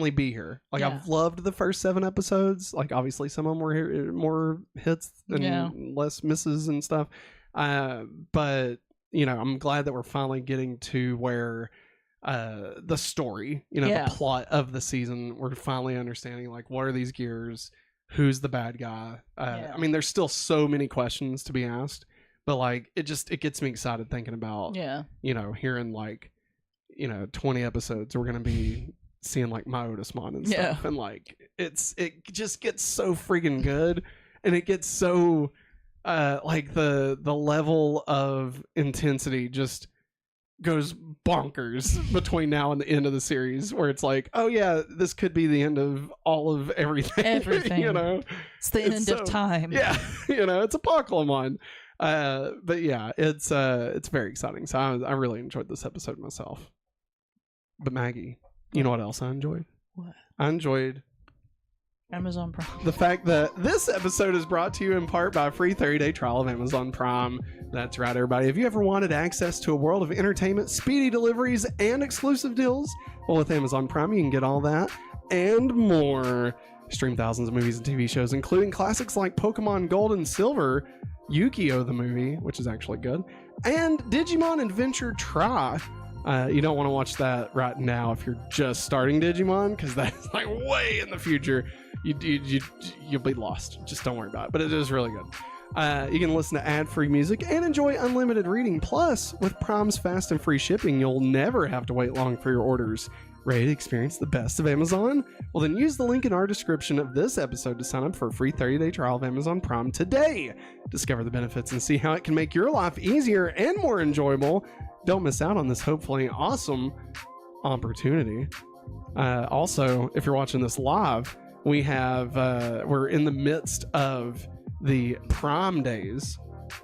be here. Like I've loved the first 7 episodes. Like obviously some of them were more hits and less misses and stuff. But you know, I'm glad that we're finally getting to where the story, you know, the plot of the season, we're finally understanding like what are these gears, who's the bad guy. I mean, there's still so many questions to be asked, but like it gets me excited thinking about you know, hearing like, you know, 20 episodes we're gonna be seeing like my Otismon and stuff, and like it just gets so freaking good, and it gets so like the level of intensity just goes bonkers between now and the end of the series, where it's like, oh yeah, this could be the end of all of everything. Everything. It's the end of time. Yeah, it's a Pokemon. But yeah, it's very exciting. So I really enjoyed this episode myself. But Maggie, you know what else I enjoyed? What? I enjoyed Amazon Prime. the fact that this episode is brought to you in part by a free 30-day trial of Amazon Prime. That's right, everybody. Have you ever wanted access to a world of entertainment, speedy deliveries, and exclusive deals? Well, with Amazon Prime, you can get all that and more. Stream thousands of movies and TV shows, including classics like Pokemon Gold and Silver, Yu-Gi-Oh! The movie, which is actually good, and Digimon Adventure Try. You don't want to watch that right now if you're just starting Digimon, because that's like way in the future. You'll be lost. Just don't worry about it. But it is really good. You can listen to ad-free music and enjoy unlimited reading. Plus, with Prime's fast and free shipping, you'll never have to wait long for your orders. Ready to experience the best of Amazon? Well, then use the link in our description of this episode to sign up for a free 30-day trial of Amazon Prime today. Discover the benefits and see how it can make your life easier and more enjoyable. Don't miss out on this hopefully awesome opportunity. Also, if you're watching this live, we're in the midst of the Prime Days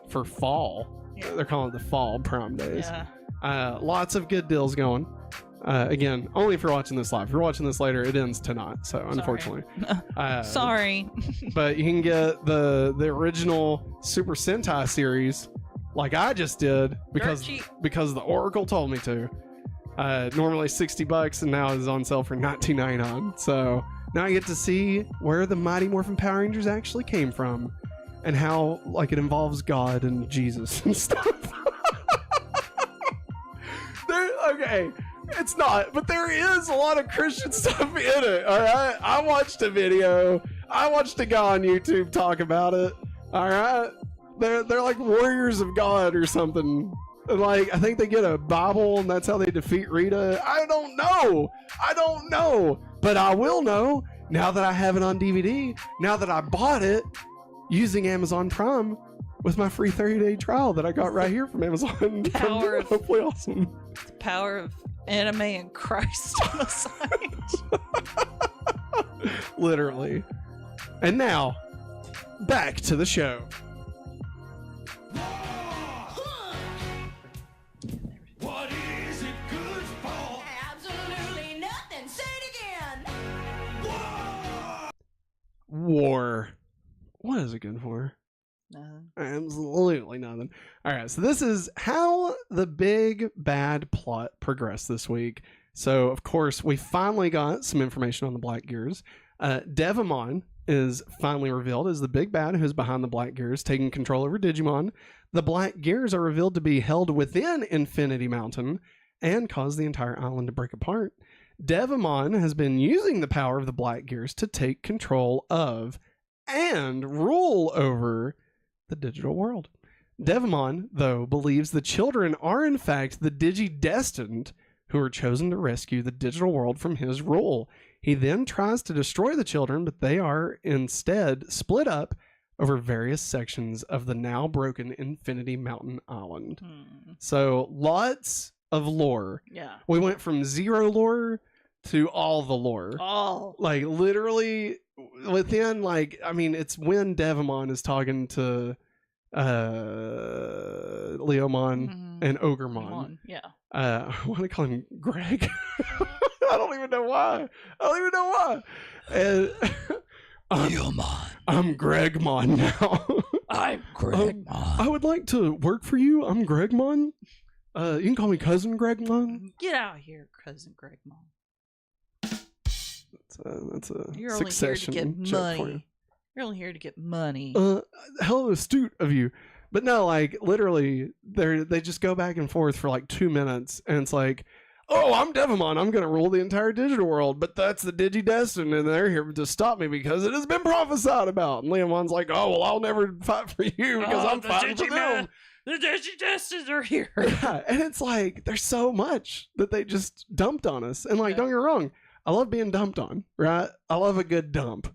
for fall. They're calling it the fall Prime Days. Yeah. Lots of good deals going. Again, only if you're watching this live. If you're watching this later, it ends tonight. So unfortunately, sorry. But you can get the original Super Sentai series, like I just did, because the Oracle told me to. Normally $60, and now it's on sale for $19.99. So now I get to see where the Mighty Morphin Power Rangers actually came from, and how it involves God and Jesus and stuff. Okay. It's not, but there is a lot of Christian stuff in it, all right? I watched a video. I watched a guy on YouTube talk about it, all right? They're like warriors of God or something. And I think they get a Bible, and that's how they defeat Rita. I don't know. But I will know now that I have it on DVD, now that I bought it using Amazon Prime with my free 30-day trial that I got right here from Amazon. Hopefully awesome. The power of anime and Christ on the side. Literally. And now, back to the show. What is it good for? Absolutely nothing. Say it again. War. What is it good for? Nothing. Absolutely nothing. All right, so this is how the big bad plot progressed this week. So, of course, we finally got some information on the Black Gears. Devimon is finally revealed as the big bad who's behind the Black Gears, taking control over Digimon. The Black Gears are revealed to be held within Infinity Mountain and cause the entire island to break apart. Devimon has been using the power of the Black Gears to take control of and rule over the digital world. Devimon, though, believes the children are in fact the Digi-Destined who are chosen to rescue the digital world from his rule. He then tries to destroy the children, but they are instead split up over various sections of the now broken Infinity Mountain Island. So lots of lore. Yeah. We went from zero lore to all the lore. All. Literally within it's when Devimon is talking to Leomon and Ogremon. Yeah. I want to call him Greg. I don't even know why. And Leomon. I'm Gregmon now. I'm Gregmon. I would like to work for you. I'm Gregmon. You can call me Cousin Gregmon. Get out of here, Cousin Gregmon. That's a You're succession only here to get joke for you. money. You're only here to get money. How astute of you. But no, literally, they just go back and forth for 2 minutes, and it's like, oh, I'm Devimon, I'm going to rule the entire digital world, but that's the Digi-Destined, and they're here to stop me because it has been prophesied about. And Leomon's like, oh, well, I'll never fight for you because I'm fighting for them. The Digi-Destined are here. Yeah, and it's there's so much that they just dumped on us. And don't get me wrong, I love being dumped on, right? I love a good dump,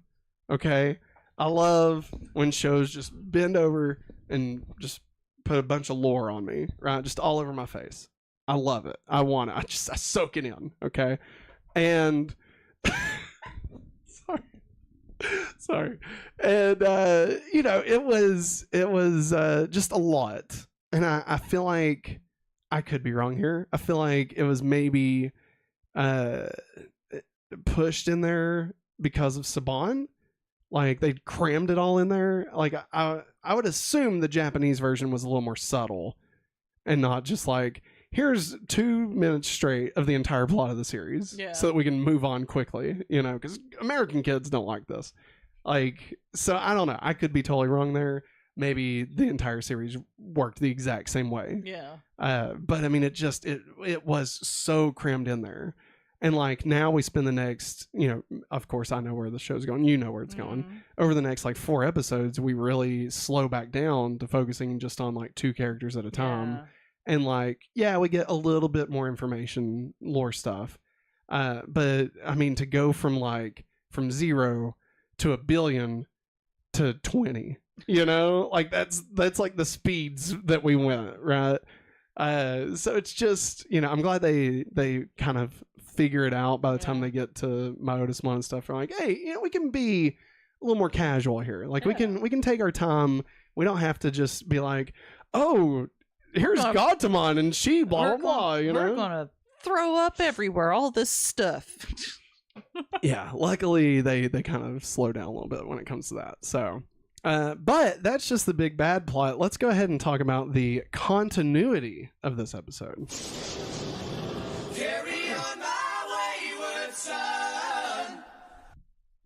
okay? I love when shows just bend over and just put a bunch of lore on me, right? Just all over my face. I love it. I want it. I soak it in. Okay. And sorry. And, it was just a lot. And I feel like I could be wrong here. I feel like it was maybe pushed in there because of Saban. Like they crammed it all in there. Like I would assume the Japanese version was a little more subtle and not just like, here's 2 minutes straight of the entire plot of the series so that we can move on quickly, because American kids don't like this. Like, so I don't know. I could be totally wrong there. Maybe the entire series worked the exact same way. Yeah. But I mean, it was so crammed in there. And like now we spend the next, of course I know where the show's going. You know where it's going. Over the next like 4 episodes, we really slow back down to focusing just on like 2 characters at a time. Yeah. And like, we get a little bit more information, lore stuff. But I mean, to go from 0 to 1 billion to 20, like that's like the speeds that we went, right? So it's just, I'm glad they kind of figure it out by the time they get to My Otismon and stuff. They're like, hey, we can be a little more casual here. Like we can take our time. We don't have to just be like, oh, here's Gatomon and she blah blah blah. We're gonna throw up everywhere. All this stuff. Yeah, luckily they kind of slow down a little bit when it comes to that. So, but that's just the big bad plot. Let's go ahead and talk about the continuity of this episode. Carry on my wayward son.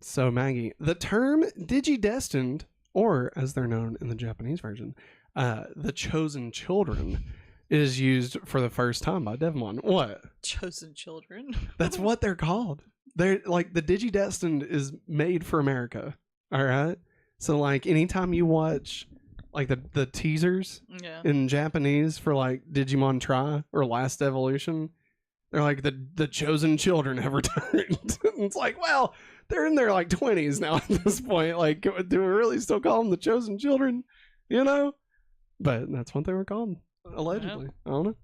So, Maggie, the term Digidestined, or as they're known in the Japanese version, the Chosen Children, is used for the first time by Devimon. What? Chosen Children? That's what they're called. They're like, the Digidestined is made for America. All right? So, like, anytime you watch, like, the teasers in Japanese for, like, Digimon Tri or Last Evolution, they're like, the Chosen Children have returned. It's like, well, they're in their, like, 20s now at this point. Like, do we really still call them the Chosen Children? But that's what they were called, allegedly. I don't know.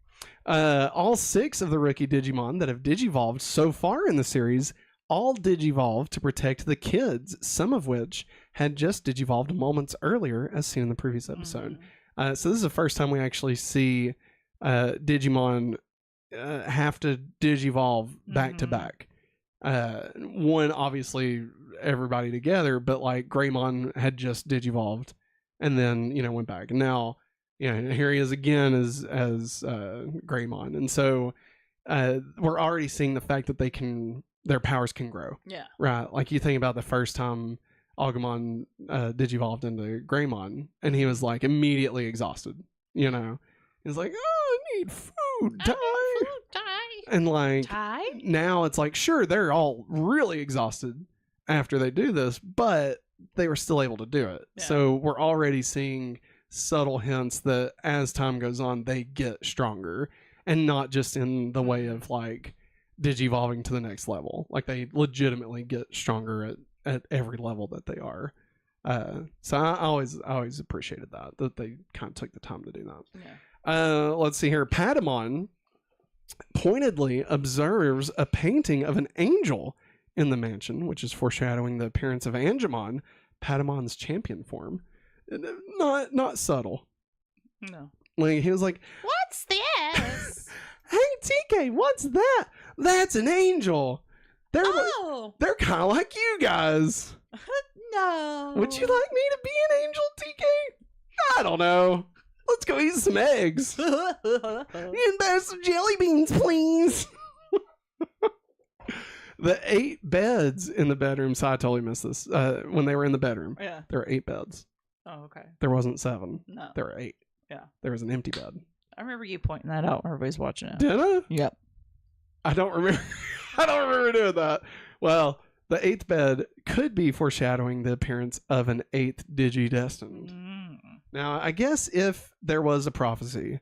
All 6 of the rookie Digimon that have Digivolved so far in the series all Digivolved to protect the kids, some of which had just Digivolved moments earlier, as seen in the previous episode. So this is the first time we actually see Digimon have to Digivolve back to back. One, obviously, everybody together, but like Greymon had just Digivolved and then, went back. And now, here he is again as Greymon. And so we're already seeing the fact that their powers can grow. Yeah. Right. Like you think about the first time Agumon Digivolved into Greymon, and he was like immediately exhausted. He's like, oh, I need food, Die. And like now it's like, sure, they're all really exhausted after they do this, but they were still able to do it. Yeah. So we're already seeing subtle hints that as time goes on, they get stronger, and not just in the way of like Digivolving to the next level. Like they legitimately get stronger at every level that they are. So I always appreciated that they kind of took the time to do that. Yeah. Let's see here. Patamon pointedly observes a painting of an angel in the mansion, which is foreshadowing the appearance of Angemon, Patamon's champion form. Not subtle. No. Like he was like, "What's this?" Hey TK, what's that? That's an angel. They're kind of like you guys. No. Would you like me to be an angel, TK? I don't know. Let's go eat some eggs. And buy some jelly beans, please. The 8 beds in the bedroom. So I totally missed this. When they were in the bedroom, there were 8 beds. Oh, okay. There wasn't 7. No. There were 8. Yeah. There was an empty bed. I remember you pointing that out when everybody's watching it. Did I? Yep. I don't remember. I don't remember doing that. Well, the 8th bed could be foreshadowing the appearance of an 8th Digidestined. Now, I guess if there was a prophecy,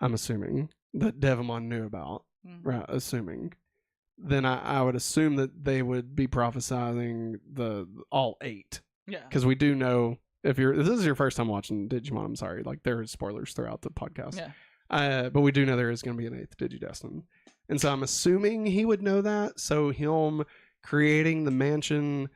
I'm assuming, that Devimon knew about, right? Assuming, then I would assume that they would be prophesying all 8. Yeah. Because we do know, if this is your first time watching Digimon, I'm sorry, like there are spoilers throughout the podcast. Yeah. But we do know there is going to be an 8th Digidestined. And so I'm assuming he would know that. So him creating the mansion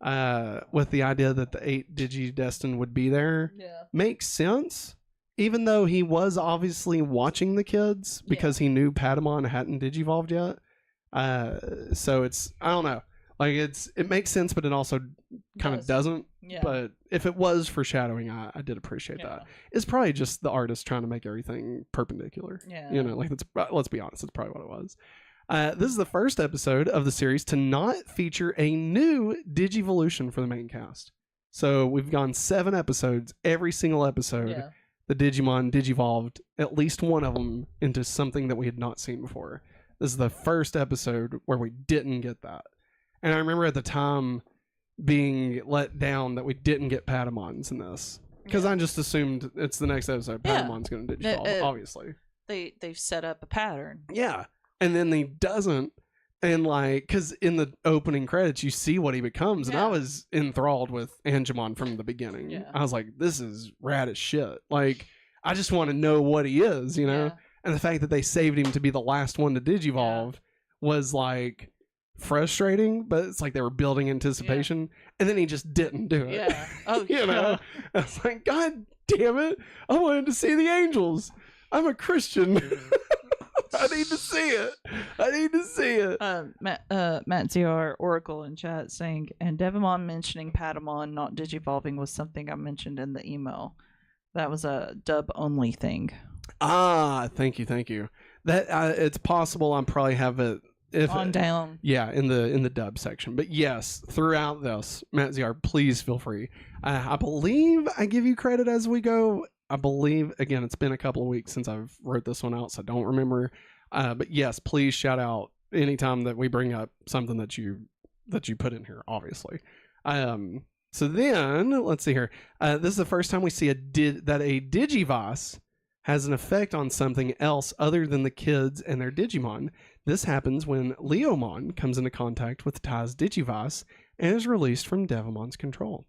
with the idea that the 8th Digidestined would be there makes sense. Even though he was obviously watching the kids because he knew Patamon hadn't Digivolved yet. So it's, I don't know. Like it makes sense, but it also kind of doesn't. Yeah. But if it was foreshadowing, I did appreciate that. It's probably just the artist trying to make everything perpendicular. Yeah. You know, like let's be honest, it's probably what it was. This is the first episode of the series to not feature a new Digivolution for the main cast. So we've gone 7 episodes. Every single episode, the Digimon Digivolved at least one of them into something that we had not seen before. This is the first episode where we didn't get that. And I remember at the time being let down that we didn't get Patamons in this. Because I just assumed it's the next episode. Patamon's going to Digivolve, obviously. They've set up a pattern. Yeah. And then he doesn't. And like, because in the opening credits, you see what he becomes. And I was enthralled with Angemon from the beginning. Yeah. I was like, this is rad as shit. Like, I just want to know what he is, you know? Yeah. And the fact that they saved him to be the last one to Digivolve was like frustrating, but it's like they were building anticipation. And then he just didn't do it. Yeah. Oh, you know? I was like, God damn it. I wanted to see the angels. I'm a Christian. I need to see it. I need to see it. Matt ZR Oracle in chat saying, and Devimon mentioning Patamon not digivolving was something I mentioned in the email. That was a dub only thing. Ah, thank you. That it's possible I probably have it down. Yeah, in the dub section. But yes, throughout this, Matt ZR, please feel free. I believe I give you credit as we go. I believe, again, it's been a couple of weeks since I've wrote this one out, so I don't remember. But yes, please shout out anytime that we bring up something that you put in here, obviously. So then, let's see here. This is the first time we see that a Digivice has an effect on something else other than the kids and their Digimon. This happens when Leomon comes into contact with Tai's Digivice and is released from Devimon's control.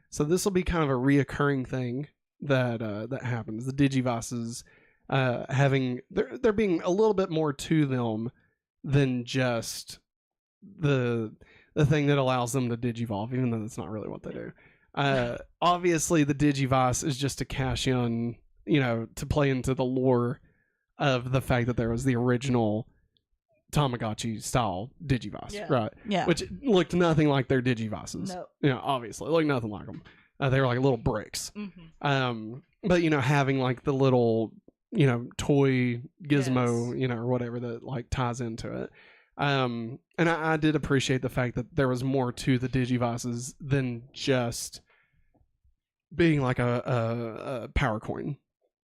So this will be kind of a reoccurring thing that happens. The Digivices having there being a little bit more to them than just the thing that allows them to Digivolve, even though that's not really what they do. Obviously, the Digivice is just to cash in, you know, to play into the lore of the fact that there was the original Tamagotchi style Digivice, right? Yeah, which looked nothing like their Digivices. No, you know, obviously, it looked nothing like them. They were like little bricks. Mm-hmm. But you know, having like the little, you know, toy gizmo, you know, or whatever that like ties into it. And I did appreciate the fact that there was more to the Digivices than just being like a power coin.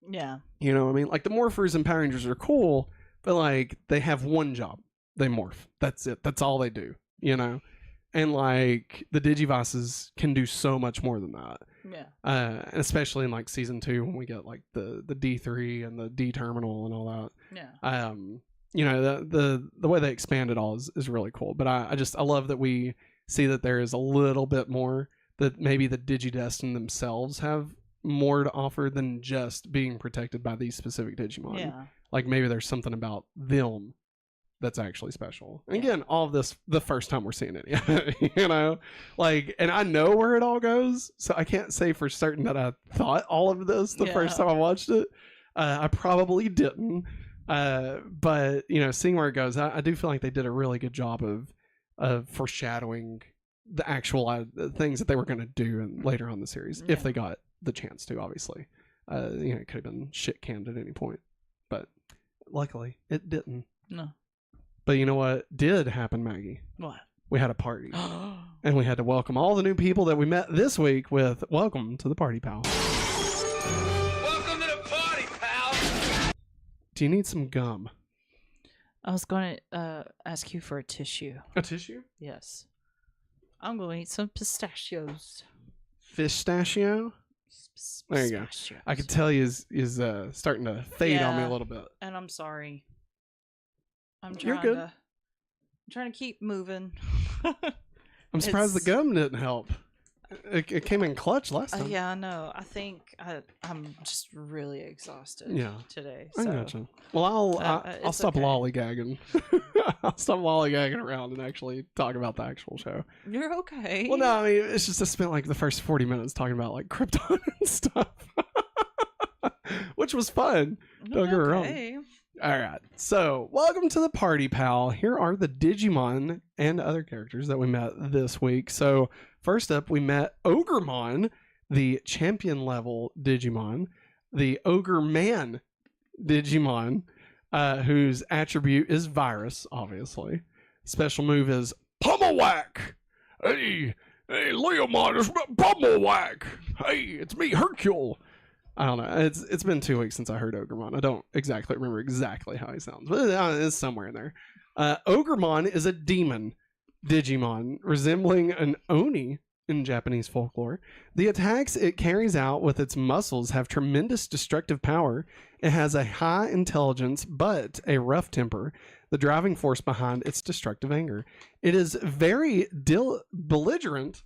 Yeah. You know what I mean? Like the Morphers and Power Rangers are cool, but like they have one job. They morph. That's it. That's all they do, you know? And like the Digivices can do so much more than that. Yeah. And especially in like season 2 when we get like the D3 and the D terminal and all that. Yeah. You know, the way they expand it all is really cool. But I love that we see that there is a little bit more, that maybe the Digidestined themselves have more to offer than just being protected by these specific Digimon. Yeah. Like maybe there's something about them that's actually special. And again, all of this the first time we're seeing it. You know? Like, and I know where it all goes, so I can't say for certain that I thought all of this the first time I watched it. I probably didn't. But you know, seeing where it goes, I do feel like they did a really good job of foreshadowing the actual things that they were going to do later on in the series, if they got the chance to. Obviously, you know, it could have been shit canned at any point, but luckily it didn't. No. But you know what did happen, Maggie? What? We had a party, and we had to welcome all the new people that we met this week with "Welcome to the party, pal." Welcome to the party, pal. Do you need some gum? I was going to ask you for a tissue. A tissue? Yes. I'm going to eat some pistachios. Fistachio? There you go. I could tell he is starting to fade on me a little bit. And I'm sorry. You're good. I'm trying to keep moving. I'm surprised the gum didn't help. It came in clutch last time. Yeah, I know. I think I'm just really exhausted. Today. I So. gotcha. Well, I'll stop lollygagging. I'll stop lollygagging around and actually talk about the actual show. You're okay. Well, no, I mean it's just I spent like the first 40 minutes talking about like Krypton and stuff, which was fun. Don't get me wrong. All right, so welcome to the party, pal. Here are the Digimon and other characters that we met this week. So first up, we met Ogremon, the champion level Digimon, the Ogre Man Digimon, whose attribute is Virus, obviously. Special move is Pummel Whack. Hey, Leomon is Pummel Whack. Hey, it's me, Hercule. I don't know. It's been 2 weeks since I heard Ogremon. I don't exactly remember exactly how he sounds, but it's somewhere in there. Ogremon is a demon Digimon resembling an Oni in Japanese folklore. The attacks it carries out with its muscles have tremendous destructive power. It has a high intelligence but a rough temper, the driving force behind its destructive anger. It is very belligerent,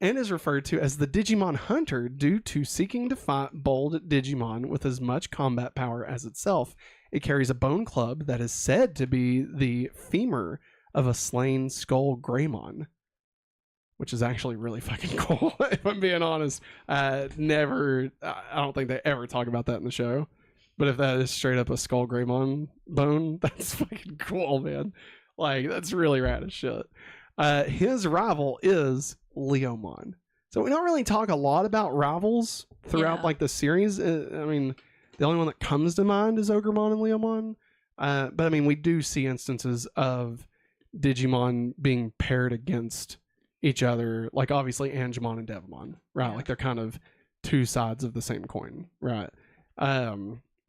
and is referred to as the Digimon Hunter due to seeking to fight bold Digimon with as much combat power as itself. It carries a bone club that is said to be the femur of a slain Skull Greymon, which is actually really fucking cool, if I'm being honest. I don't think they ever talk about that in the show, but if that is straight up a Skull Greymon bone, that's fucking cool, man. Like, that's really rad as shit. His rival is Leomon. So we don't really talk a lot about rivals throughout like the series. I mean, the only one that comes to mind is Ogremon and Leomon. But I mean, we do see instances of Digimon being paired against each other, like obviously Angemon and Devimon, right? Yeah. Like they're kind of two sides of the same coin, right?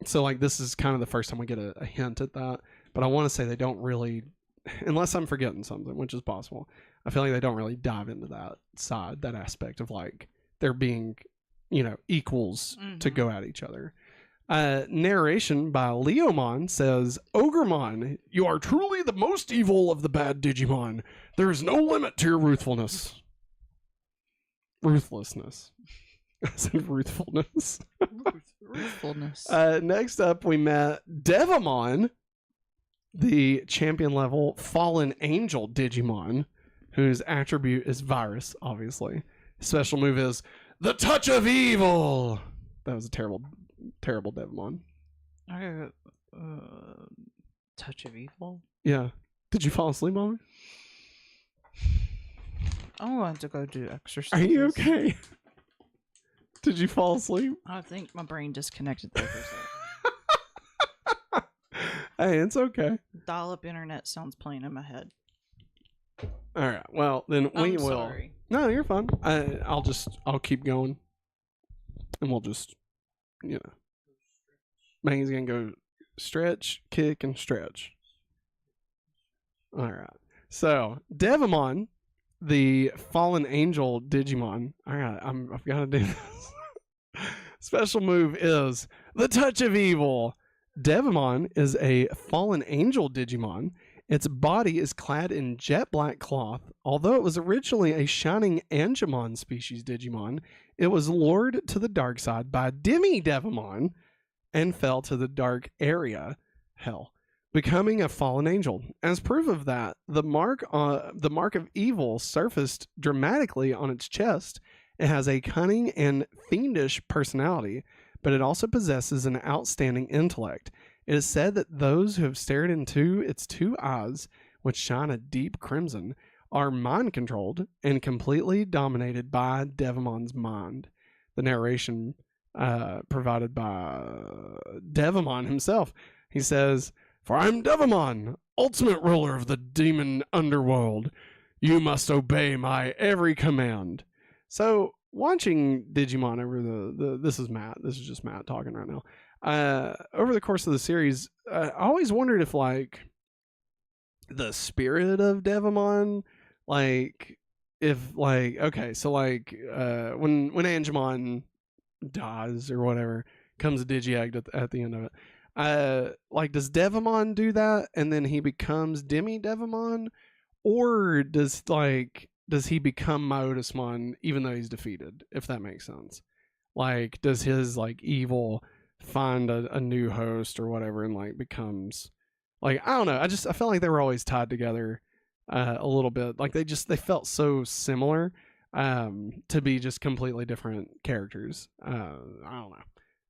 So like this is kind of the first time we get a hint at that. But I want to say they don't really, unless I'm forgetting something, which is possible, I feel like they don't really dive into that side, that aspect of like there being, equals to go at each other. Narration by Leomon says, Ogremon, you are truly the most evil of the bad Digimon. There is no limit to your ruthlessness. I said ruthfulness. Ruthfulness. Next up, we met Devimon, the champion level fallen angel Digimon, whose attribute is Virus, obviously. Special move is the Touch of Evil. That was a terrible Devimon. Touch of Evil? Yeah. Did you fall asleep on me? I want to go do exercise. Are you okay? Did you fall asleep? I think my brain disconnected there for a second. Hey, it's okay. Dial-up internet sounds playing in my head. All right. Well, then we will. Sorry. No, you're fine. I'll keep going, and we'll just, Maggie's gonna go stretch, kick, and stretch. All right. So Devimon, the fallen angel Digimon. All right, I've got to do this. Special move is the Touch of Evil. Devimon is a fallen angel Digimon. Its body is clad in jet black cloth. Although it was originally a shining Angemon species Digimon, it was lured to the dark side by Devimon and fell to the dark area, hell, becoming a fallen angel. As proof of that, the mark of evil surfaced dramatically on its chest. It has a cunning and fiendish personality, but it also possesses an outstanding intellect. It is said that those who have stared into its two eyes, which shine a deep crimson, are mind-controlled and completely dominated by Devimon's mind. The narration provided by Devimon himself. He says, "For I am Devimon, ultimate ruler of the demon underworld. You must obey my every command." So, watching Digimon over this is Matt. This is just Matt talking right now. Over the course of the series, I always wondered if, like, the spirit of Devimon, like, if, like, okay, so, like, when Angemon dies or whatever, comes a Digiegg at the end of it, like, does Devimon do that and then he becomes Devimon? Or does does he become Myotismon even though he's defeated, if that makes sense? Like, does his like evil find a new host or whatever and like becomes like, I don't know. I felt like they were always tied together a little bit. Like they felt so similar to be just completely different characters. I don't know.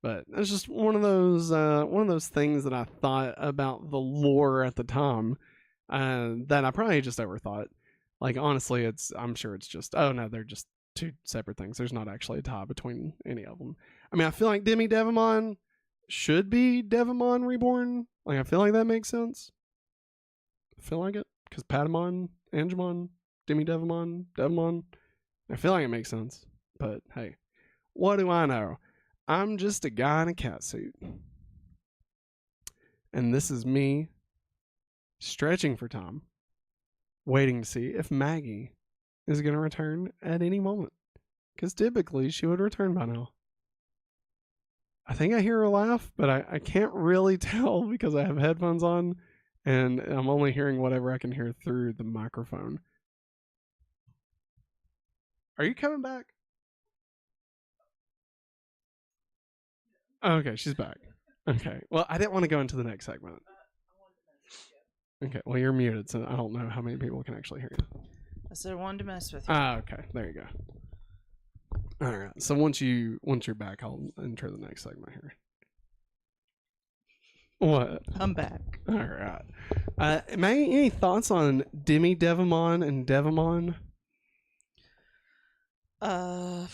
But it's just one of those things that I thought about the lore at the time that I probably just overthought. Like, honestly, I'm sure it's just, oh no, they're just two separate things. There's not actually a tie between any of them. I mean, I feel like Demi Devimon should be Devimon Reborn. Like, I feel like that makes sense. I feel like it. Because Patamon, Angemon, Demi Devimon, Devimon. I feel like it makes sense. But, hey, what do I know? I'm just a guy in a cat suit. And this is me stretching for time, waiting to see if Maggie is going to return at any moment. Because typically she would return by now. I think I hear her laugh, but I can't really tell because I have headphones on and I'm only hearing whatever I can hear through the microphone. Are you coming back? Okay, she's back. Okay. Well, I didn't want to go into the next segment. Okay, well, you're muted, so I don't know how many people can actually hear you. I said I wanted to mess with you. Okay. There you go. All right. So once you're back, I'll enter the next segment here. What? I'm back. All right. Maggie, any thoughts on Demi Devimon and Devimon? I'm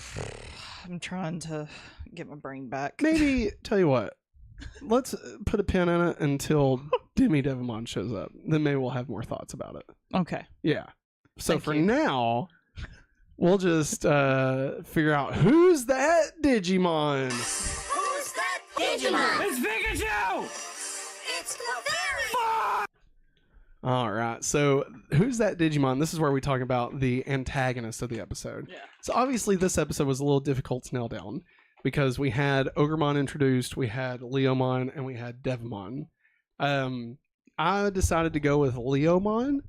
trying to get my brain back. Maybe, tell you what, let's put a pin in it until Demi Devimon shows up. Then maybe we'll have more thoughts about it. Okay. Yeah. So Thank for you. now, we'll just figure out who's that Digimon. Who's that Digimon? It's Pikachu! It's Clefairy! All right. So who's that Digimon? This is where we talk about the antagonist of the episode. Yeah. So obviously this episode was a little difficult to nail down because we had Ogremon introduced, we had Leomon, and we had Devimon. I decided to go with Leomon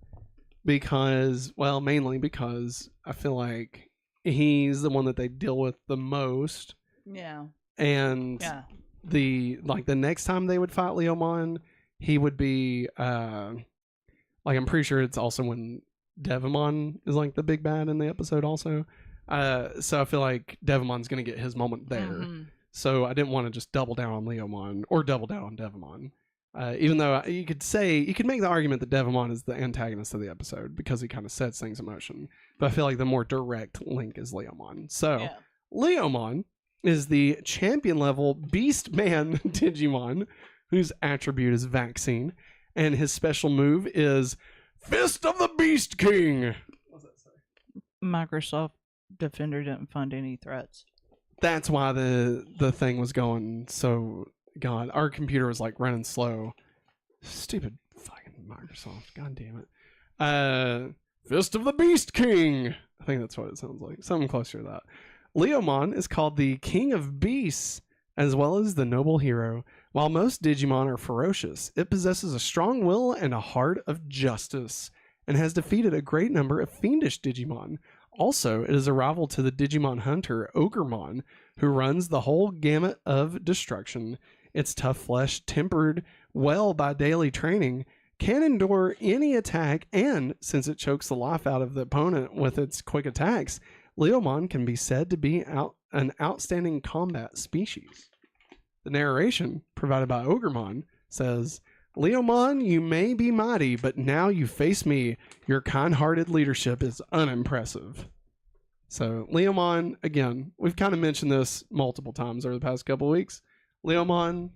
because, well, mainly because I feel like he's the one that they deal with the most. Yeah. And Yeah. the next time they would fight Leomon, he would be like, I'm pretty sure it's also when Devimon is like the big bad in the episode also. So I feel like Devimon's going to get his moment there. Mm-hmm. So I didn't want to just double down on Leomon or double down on Devimon. Even though you could make the argument that Devimon is the antagonist of the episode because he kind of sets things in motion. But I feel like the more direct link is Leomon. So Yeah. Leomon is the champion level beast man Digimon whose attribute is vaccine. And his special move is Fist of the Beast King. What's that say? Microsoft Defender didn't find any threats. That's why the thing was going so... God, our computer was like running slow. Stupid fucking Microsoft. God damn it. Fist of the Beast King. I think that's what it sounds like. Something closer to that. Leomon is called the King of Beasts, as well as the noble hero. While most Digimon are ferocious, it possesses a strong will and a heart of justice, and has defeated a great number of fiendish Digimon. Also, it is a rival to the Digimon hunter Ogremon, who runs the whole gamut of destruction. Its tough flesh, tempered well by daily training, can endure any attack, and since it chokes the life out of the opponent with its quick attacks, Leomon can be said to be an outstanding combat species. The narration, provided by Ogremon, says, Leomon, you may be mighty, but now you face me. Your kind-hearted leadership is unimpressive. So, Leomon, again, we've kind of mentioned this multiple times over the past couple of weeks. Leomon,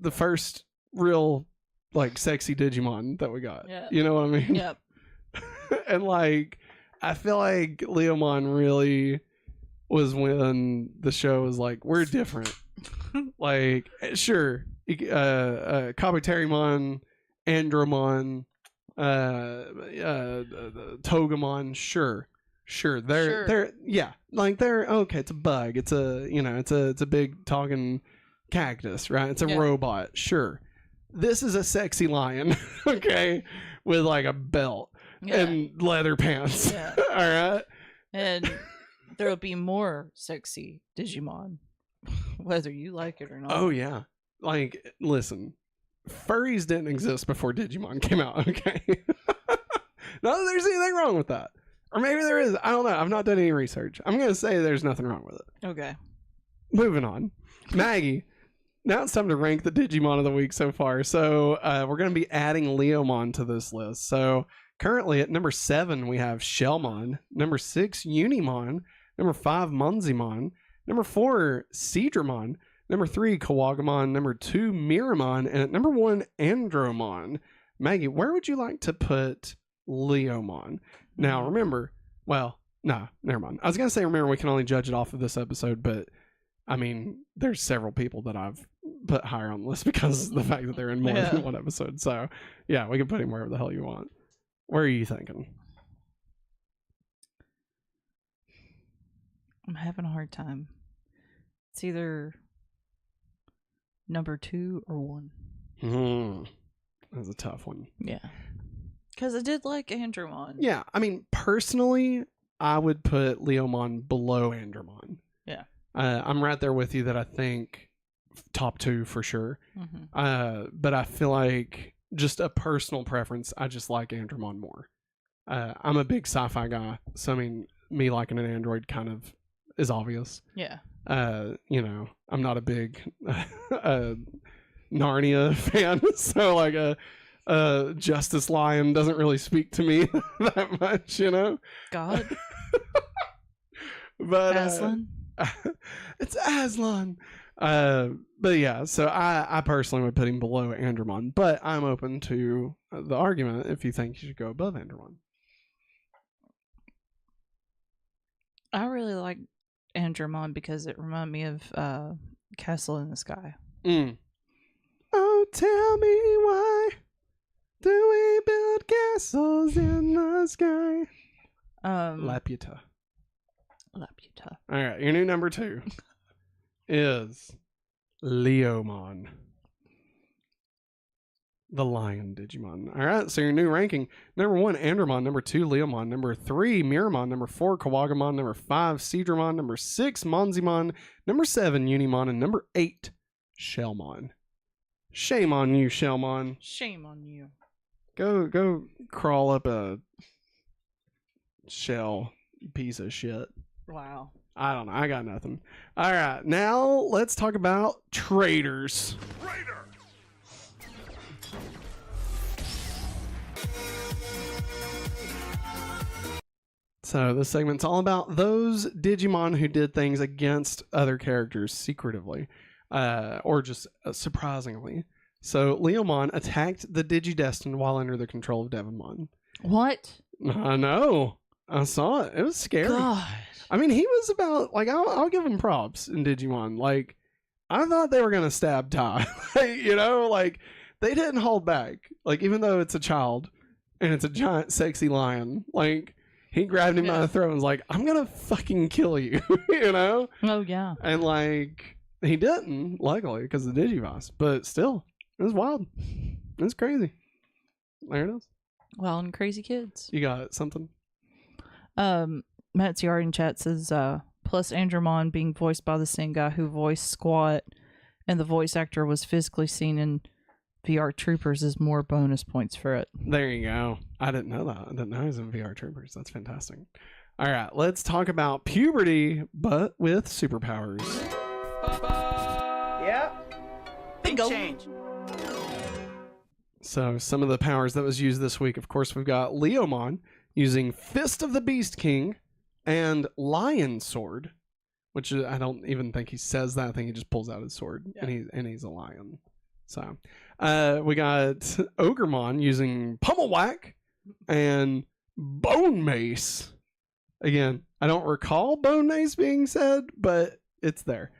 the first real, like, sexy Digimon that we got. Yeah. You know what I mean? Yep. And, like, I feel like Leomon really was when the show was like, we're different. Like, sure, Kabuterimon, Andromon, Togemon, sure, they're yeah, like they're okay. It's a bug. It's a big talking cactus, right? It's a robot. Sure, this is a sexy lion, okay, with like a belt. and leather pants. Yeah. All right. And there'll be more sexy Digimon, whether you like it or not. Oh, yeah. Like, listen, furries didn't exist before Digimon came out, okay? Not that there's anything wrong with that. Or maybe there is. I don't know. I've not done any research. I'm going to say there's nothing wrong with it. Okay. Moving on. Maggie, now it's time to rank the Digimon of the week so far. So we're going to be adding Leomon to this list. So currently at number 7, we have Shellmon. Number 6, Unimon. Number 5, Munzimon. Number 4, Seadramon. Number 3, Kawagamon. Number 2, Miramon. And at number 1, Andromon. Maggie, where would you like to put Leomon? Now, remember, well, no, never mind. I was going to say, remember, we can only judge it off of this episode, but I mean, there's several people that I've put higher on the list because of the fact that they're in more than one episode. So, yeah, we can put him wherever the hell you want. Where are you thinking? I'm having a hard time. It's either number 2 or 1. That's a tough one. Yeah. Because I did like Andromon. Yeah, I mean, personally, I would put Leomon below Andromon. Yeah. I'm right there with you that I think top 2 for sure. Mm-hmm. But I feel like just a personal preference, I just like Andromon more. I'm a big sci-fi guy, so I mean, me liking an android kind of is obvious. Yeah. You know, I'm not a big Narnia fan, so like Justice Lion doesn't really speak to me that much, you know. God. But Aslan. It's Aslan. But yeah, so I personally would put him below Andromon, but I'm open to the argument if you think you should go above Andromon. I really like Andromon because it reminded me of Castle in the Sky. Oh, tell me why do we build castles in the sky? Laputa. Laputa. All right, your new number 2 is Leomon, the lion Digimon. All right, so your new ranking: number 1, Andromon; number 2, Leomon; number 3, Miramon; number 4, Kawagamon; number 5, Seadramon; number 6, Monzimon; number 7, Unimon; and number 8, Shellmon. Shame on you, Shellmon. Shame on you. Go crawl up a shell, you piece of shit. Wow. I don't know. I got nothing. All right, now let's talk about traders. Raider! So this segment's all about those Digimon who did things against other characters secretively, or just surprisingly. So Leomon attacked the Digidestined while under the control of Devimon. What? I know. I saw it. It was scary. God. I mean, he was about, like, I'll give him props in Digimon. Like, I thought they were going to stab Tai. You know, like, they didn't hold back. Like, even though it's a child and it's a giant sexy lion, like, he grabbed him by the throat and was like, I'm going to fucking kill you, you know? Oh, yeah. And, like, he didn't, luckily, because of the Digivice. But still, it was wild. It was crazy. There it is. Well, and crazy kids. You got something? Matt Ciari in chat says, plus Andromon being voiced by the same guy who voiced Squat, and the voice actor was physically seen in VR Troopers is more bonus points for it. There you go. I didn't know that. I didn't know he was in VR Troopers. That's fantastic. All right, let's talk about puberty, but with superpowers. Yeah. Bingo. Change. So some of the powers that was used this week, of course, we've got Leomon using Fist of the Beast King and Lion Sword, which I don't even think he says that. I think he just pulls out his sword, and he's a lion. So we got Ogremon using Pummel Whack and Bone Mace. Again, I don't recall Bone Mace being said, but it's there.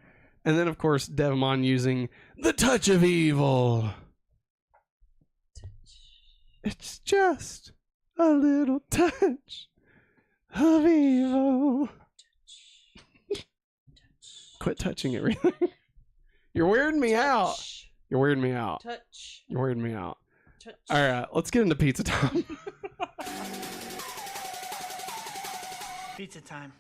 And then, of course, Devimon using the Touch of Evil. It's just a little touch of evil. Quit touching everything. You're weirding me out. You're weirding me out. Touch. You're weirding me out. Touch. All right, let's get into pizza time. Pizza time.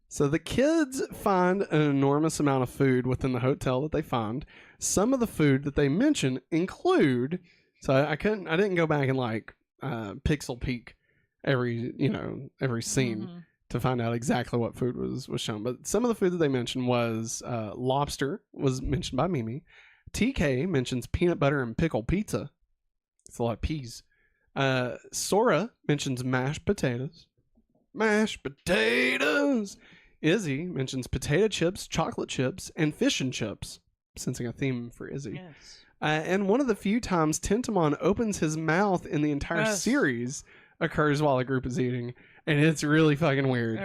So the kids find an enormous amount of food within the hotel that they find. Some of the food that they mention include, so I didn't go back and like pixel peek every scene to find out exactly what food was shown. But some of the food that they mentioned was lobster was mentioned by Mimi. TK mentions peanut butter and pickle pizza. It's a lot of peas. Sora mentions mashed potatoes. Mashed potatoes. Izzy mentions potato chips, chocolate chips, and fish and chips, sensing a theme for Izzy. Yes. And one of the few times Tentamon opens his mouth in the entire series occurs while a group is eating, and it's really fucking weird.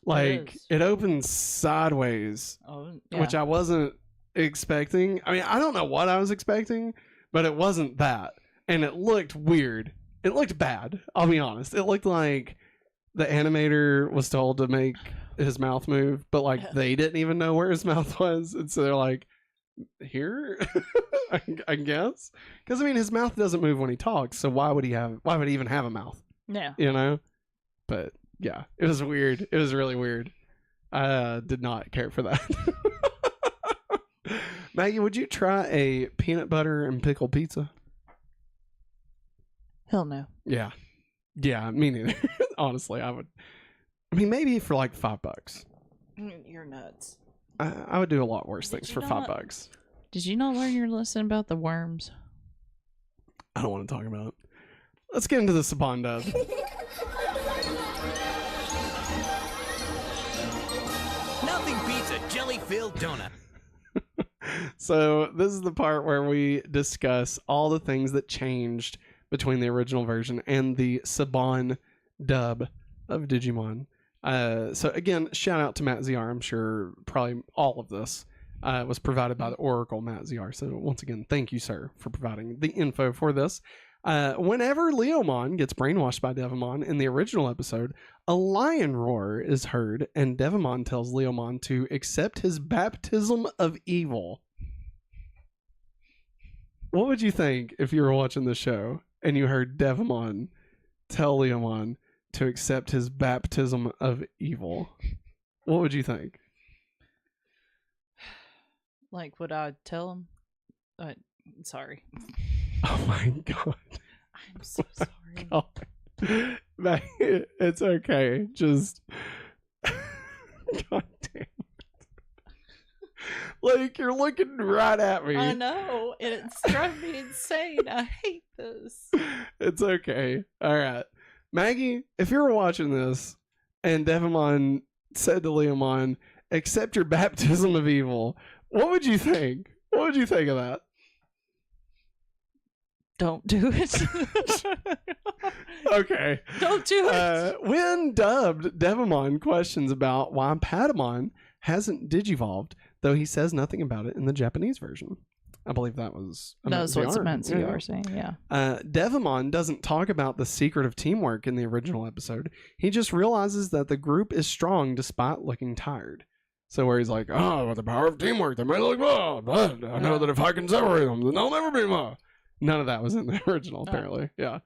Like, it opens sideways, which I wasn't expecting. I mean, I don't know what I was expecting, but it wasn't that. And it looked weird. It looked bad, I'll be honest. It looked like the animator was told to make his mouth move, but like they didn't even know where his mouth was, and so they're like, here. I guess, because I mean his mouth doesn't move when he talks, so why would he even have a mouth? Yeah, but yeah, it was weird. It was really weird. I did not care for that. Maggie, would you try a peanut butter and pickle pizza? Hell no. Yeah, me neither. Honestly, I would. I mean, maybe for like $5. You're nuts. I would do a lot worse things for $5. Did you not learn your lesson about the worms? I don't want to talk about it. Let's get into the Saban Dub. Nothing beats a jelly-filled donut. So this is the part where we discuss all the things that changed between the original version and the Saban Dub of Digimon. So again, shout out to Matt ZR. I'm sure probably all of this was provided by the Oracle Matt ZR. So once again, thank you, sir, for providing the info for this. Whenever Leomon gets brainwashed by Devimon in the original episode, a lion roar is heard, and Devimon tells Leomon to accept his baptism of evil. What would you think if you were watching the show and you heard Devimon tell Leomon to accept his baptism of evil? What would you think? Like, would I tell him? Sorry. Oh my god. I'm so sorry. God. It's okay. Just god damn it. Like, you're looking right at me. I know. It's driving me insane. I hate this. It's okay. All right. Maggie, if you were watching this and Devimon said to Leomon, accept your baptism of evil, what would you think? What would you think of that? Don't do it. Okay. Don't do it. When dubbed, Devimon questions about why Patamon hasn't digivolved, though he says nothing about it in the Japanese version. I believe that was... That's what Samantha you are saying, yeah. Devimon doesn't talk about the secret of teamwork in the original episode. He just realizes that the group is strong despite looking tired. So where he's like, oh, with the power of teamwork, they may look well, but I know that if I can separate them, then they'll never be well. None of that was in the original, apparently. Yeah.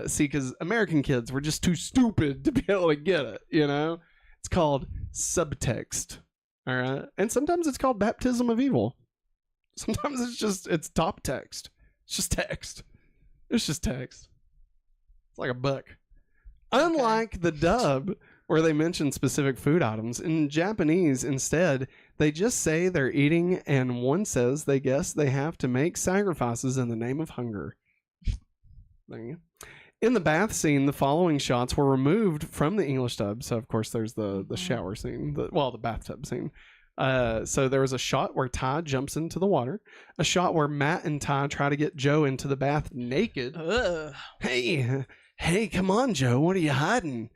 See, because American kids were just too stupid to be able to get it, you know? It's called subtext. All right? And sometimes it's called baptism of evil. Sometimes it's top text. It's just text. It's just text. It's like a book. Unlike the dub, where they mention specific food items, in Japanese, instead, they just say they're eating, and one says they guess they have to make sacrifices in the name of hunger. There you go. In the bath scene, the following shots were removed from the English dub. So, of course, there's the shower scene, the bathtub scene. So there was a shot where Ty jumps into the water, a shot where Matt and Ty try to get Joe into the bath naked. Hey, come on, Joe. What are you hiding?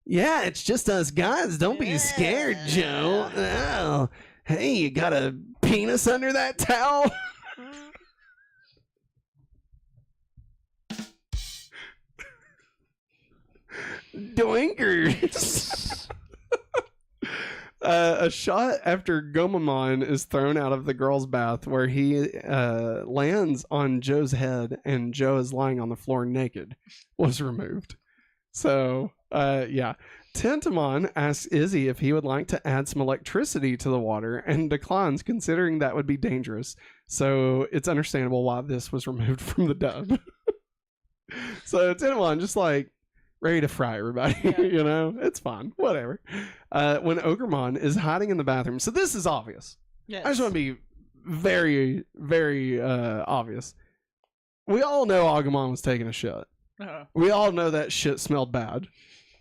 Yeah, it's just us guys. Don't be scared, Joe. Oh, hey, you got a penis under that towel? Doinkers. A shot after Gomamon is thrown out of the girl's bath where he lands on Joe's head and Joe is lying on the floor naked was removed. So, yeah. Tentamon asks Izzy if he would like to add some electricity to the water and declines, considering that would be dangerous. So it's understandable why this was removed from the dub. So Tentamon just like ready to fry everybody, you know? It's fine. Whatever. When Ogremon is hiding in the bathroom. So this is obvious. Yes. I just want to be very, very obvious. We all know Agumon was taking a shit. Uh-huh. We all know that shit smelled bad.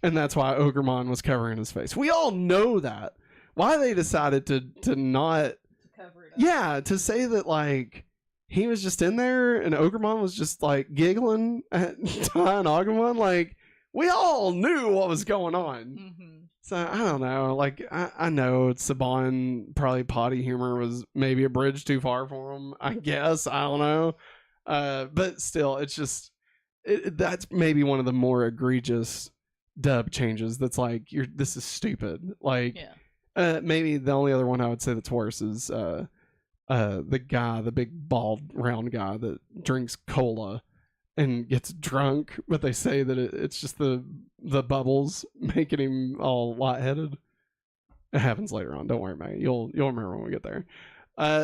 And that's why Ogremon was covering his face. We all know that. Why they decided to not... Cover it up. Yeah, to say that, like, he was just in there and Ogremon was just, like, giggling at Ty and Agumon. Like, we all knew what was going on. Mm-hmm. So, I don't know. Like, I know Saban probably potty humor was maybe a bridge too far for him. I guess. I don't know. But still, it's just... that's maybe one of the more egregious dub changes that's like this is stupid. Like maybe the only other one I would say that's worse is the big bald round guy that drinks cola and gets drunk, but they say that it's just the bubbles making him all lightheaded. It happens later on, don't worry, mate. You'll remember when we get there.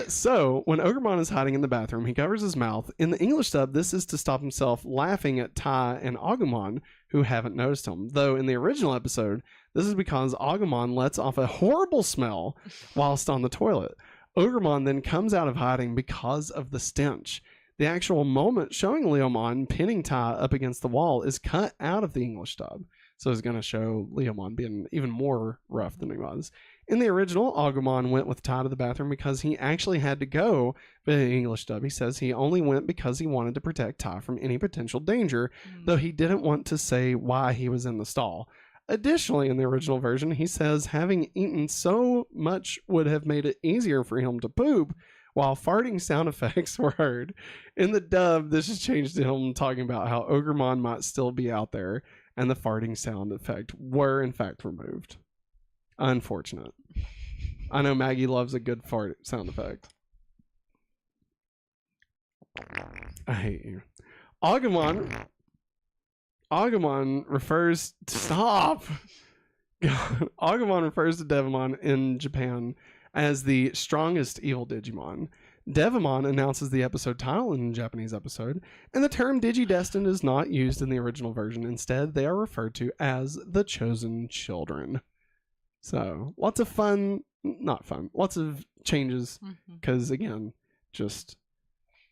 So when Ogremon is hiding in the bathroom, he covers his mouth. In the English dub, this is to stop himself laughing at Tai and Agumon, who haven't noticed him. Though in the original episode, this is because Agumon lets off a horrible smell whilst on the toilet. Ogremon then comes out of hiding because of the stench. The actual moment showing Leomon pinning Tai up against the wall is cut out of the English dub. So it's going to show Leomon being even more rough than he was. In the original, Agumon went with Tai to the bathroom because he actually had to go. But in the English dub, he says he only went because he wanted to protect Tai from any potential danger, though he didn't want to say why he was in the stall. Additionally, in the original version, he says having eaten so much would have made it easier for him to poop, while farting sound effects were heard. In the dub, this is changed to him talking about how Ogremon might still be out there, and the farting sound effect were in fact removed. Unfortunate. I know Maggie loves a good fart sound effect. I hate you. Agumon refers to... Stop! Agumon refers to Devimon in Japan as the strongest evil Digimon. Devimon announces the episode title in the Japanese episode, and the term Digidestined is not used in the original version. Instead, they are referred to as the Chosen Children. So, lots of fun, not fun, lots of changes, because again, just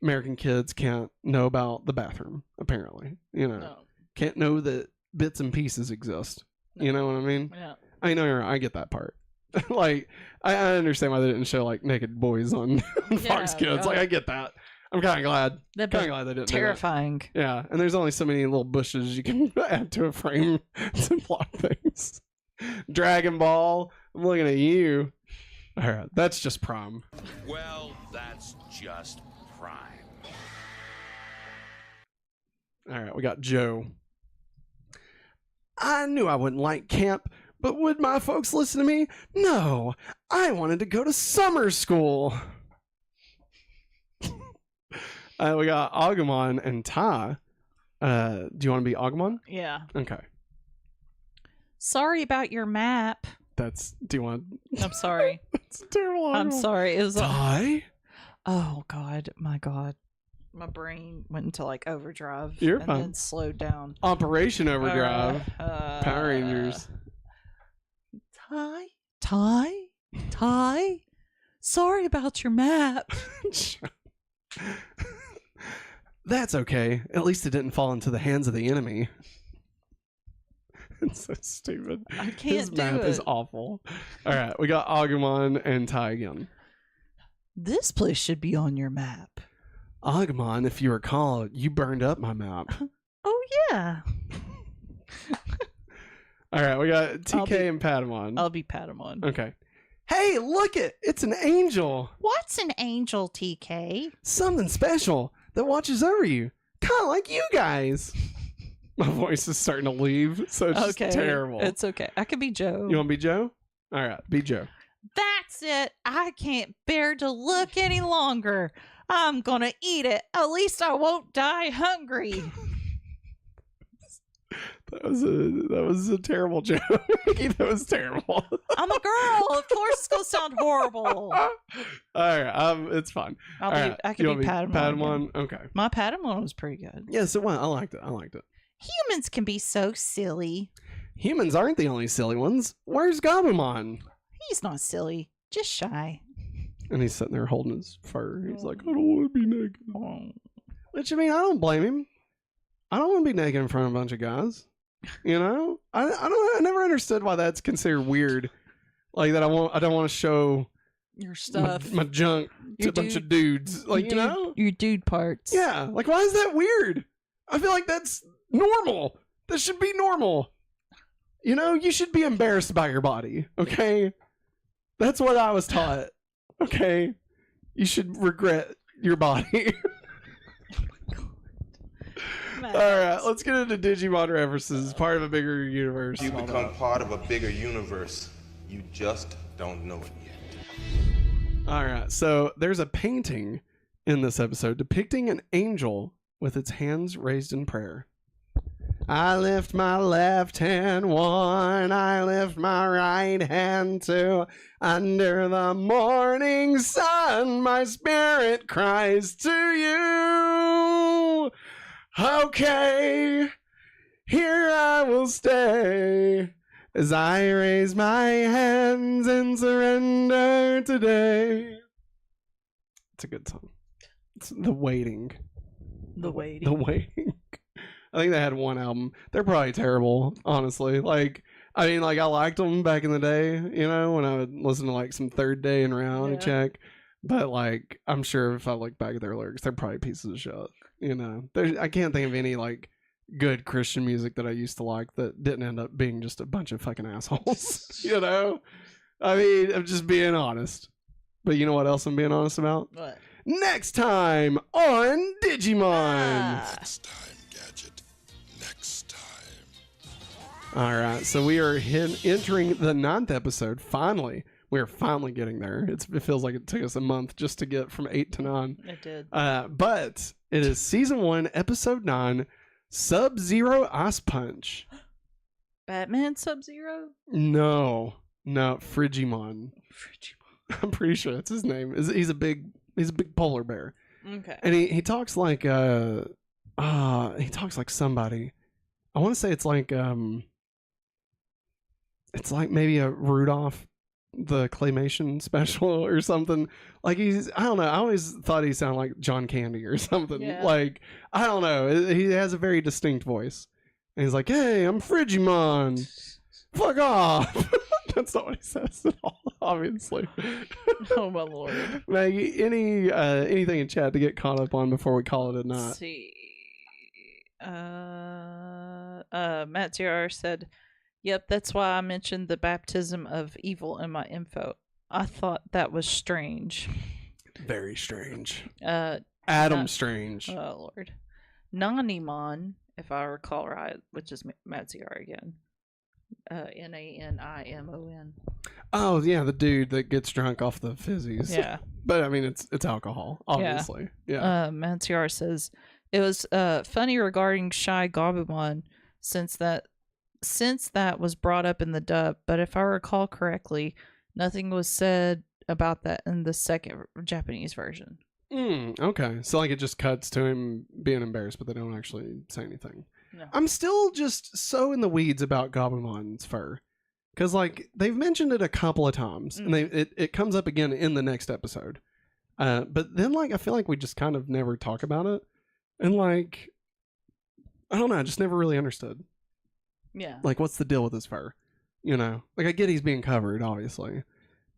American kids can't know about the bathroom, apparently. You know, can't know that bits and pieces exist. You know what I mean? Yeah. I know, I get that part. Like, I understand why they didn't show, like, naked boys on Fox Kids. Like, I get that. I'm kind of glad. Kind of glad they didn't. Terrifying. Do that. Yeah, and there's only so many little bushes you can add to a frame to block things. Dragon Ball, I'm looking at you. All right, that's just prime. Well, that's just prime. All right, we got Joe. I knew I wouldn't like camp, but would my folks listen to me? No, I wanted to go to summer school. We got Agumon and Tai. Do you want to be Agumon? Yeah. Okay. Sorry about your map. Do you want... I'm sorry. That's terrible. I'm sorry. It was... Tai? Oh, God. My God. My brain went into, like, overdrive. You're and fine. then slowed down. Operation Overdrive. Power Rangers. Tai? Sorry about your map. That's okay. At least it didn't fall into the hands of the enemy. It's so stupid. I can't His do map it. is awful. All right, we got Agumon and Tai again. This place should be on your map. Agumon, if you recall, you burned up my map. Oh, yeah. All right, we got TK and Patamon. I'll be Patamon. Okay. Hey, look it! It's an angel. What's an angel, TK? Something special that watches over you. Kind of like you guys. My voice is starting to leave, so it's just terrible. It's okay. I could be Joe. You want to be Joe? All right, be Joe. That's it. I can't bear to look any longer. I'm gonna eat it. At least I won't die hungry. That was a terrible joke. That was terrible. I'm a girl. Of course it's gonna sound horrible. All right, it's fine. I can be Padamon. Padamon. Okay. My Padamon was pretty good. Yeah, so I liked it. Humans can be so silly. Humans aren't the only silly ones. Where's Gabumon? He's not silly, just shy. And he's sitting there holding his fur. He's like, I don't want to be naked. Oh. Which, I mean, I don't blame him. I don't want to be naked in front of a bunch of guys. You know? I never understood why that's considered weird. Like that I don't want to show Your stuff. my junk to a bunch of dudes. Like, you know? Your dude parts. Yeah. Like, why is that weird? I feel like that's normal. That should be normal. You know, you should be embarrassed by your body. Okay? That's what I was taught. Okay? You should regret your body. All right, let's get into Digimon references. Part of a bigger universe. You become part of a bigger universe. You just don't know it yet. All right, so there's a painting in this episode depicting an angel with its hands raised in prayer. I lift my left hand one, I lift my right hand two. Under the morning sun, my spirit cries to you. Okay, here I will stay as I raise my hands and surrender today. It's a good song. It's The Waiting. The Waiting. The Waiting. I think they had one album. They're probably terrible, honestly. Like, I mean, like, I liked them back in the day, you know, when I would listen to, like, some Third Day and Reality Check. But, like, I'm sure if I look back at their lyrics, they're probably pieces of shit. You know, I can't think of any, like, good Christian music that I used to like that didn't end up being just a bunch of fucking assholes. You know? I mean, I'm just being honest. But you know what else I'm being honest about? What? Next time on Digimon. Next time, Gadget. Next time. All right, so we are entering the 9th episode. Finally, we are finally getting there. It feels like it took us a month just to get from 8 to 9. It did. But it is season 1, episode 9, Subzero Ice Punch. Batman Subzero? No, Frigimon. I'm pretty sure that's his name. He's a big polar bear. Okay. And he talks like somebody. I want to say it's like maybe a Rudolph the Claymation special or something. Like I don't know. I always thought he sounded like John Candy or something. Yeah. Like, I don't know. He has a very distinct voice. And he's like, "Hey, I'm Frigimon. Fuck off." That's not what he says at all, obviously. Oh my lord. Maggie, anything in chat to get caught up on before we call it a night? Let's see. Matt ZR said, "Yep, that's why I mentioned the baptism of evil in my info. I thought that was strange." Very strange. Adam Strange. Oh lord. Nanimon, if I recall right, which is Matt ZR again. Nanimon. Oh yeah, the dude that gets drunk off the fizzies. Yeah. But I mean, it's alcohol, obviously. Yeah. Matt ZR says it was funny regarding Shy Gabumon since that was brought up in the dub, but if I recall correctly, nothing was said about that in the second Japanese version. Okay, so like it just cuts to him being embarrassed, but they don't actually say anything. No. I'm still just so in the weeds about Gabumon's fur, because like they've mentioned it a couple of times, and it comes up again in the next episode. But then like I feel like we just kind of never talk about it, and like I don't know, I just never really understood. Yeah. Like, what's the deal with his fur? You know, like I get he's being covered, obviously,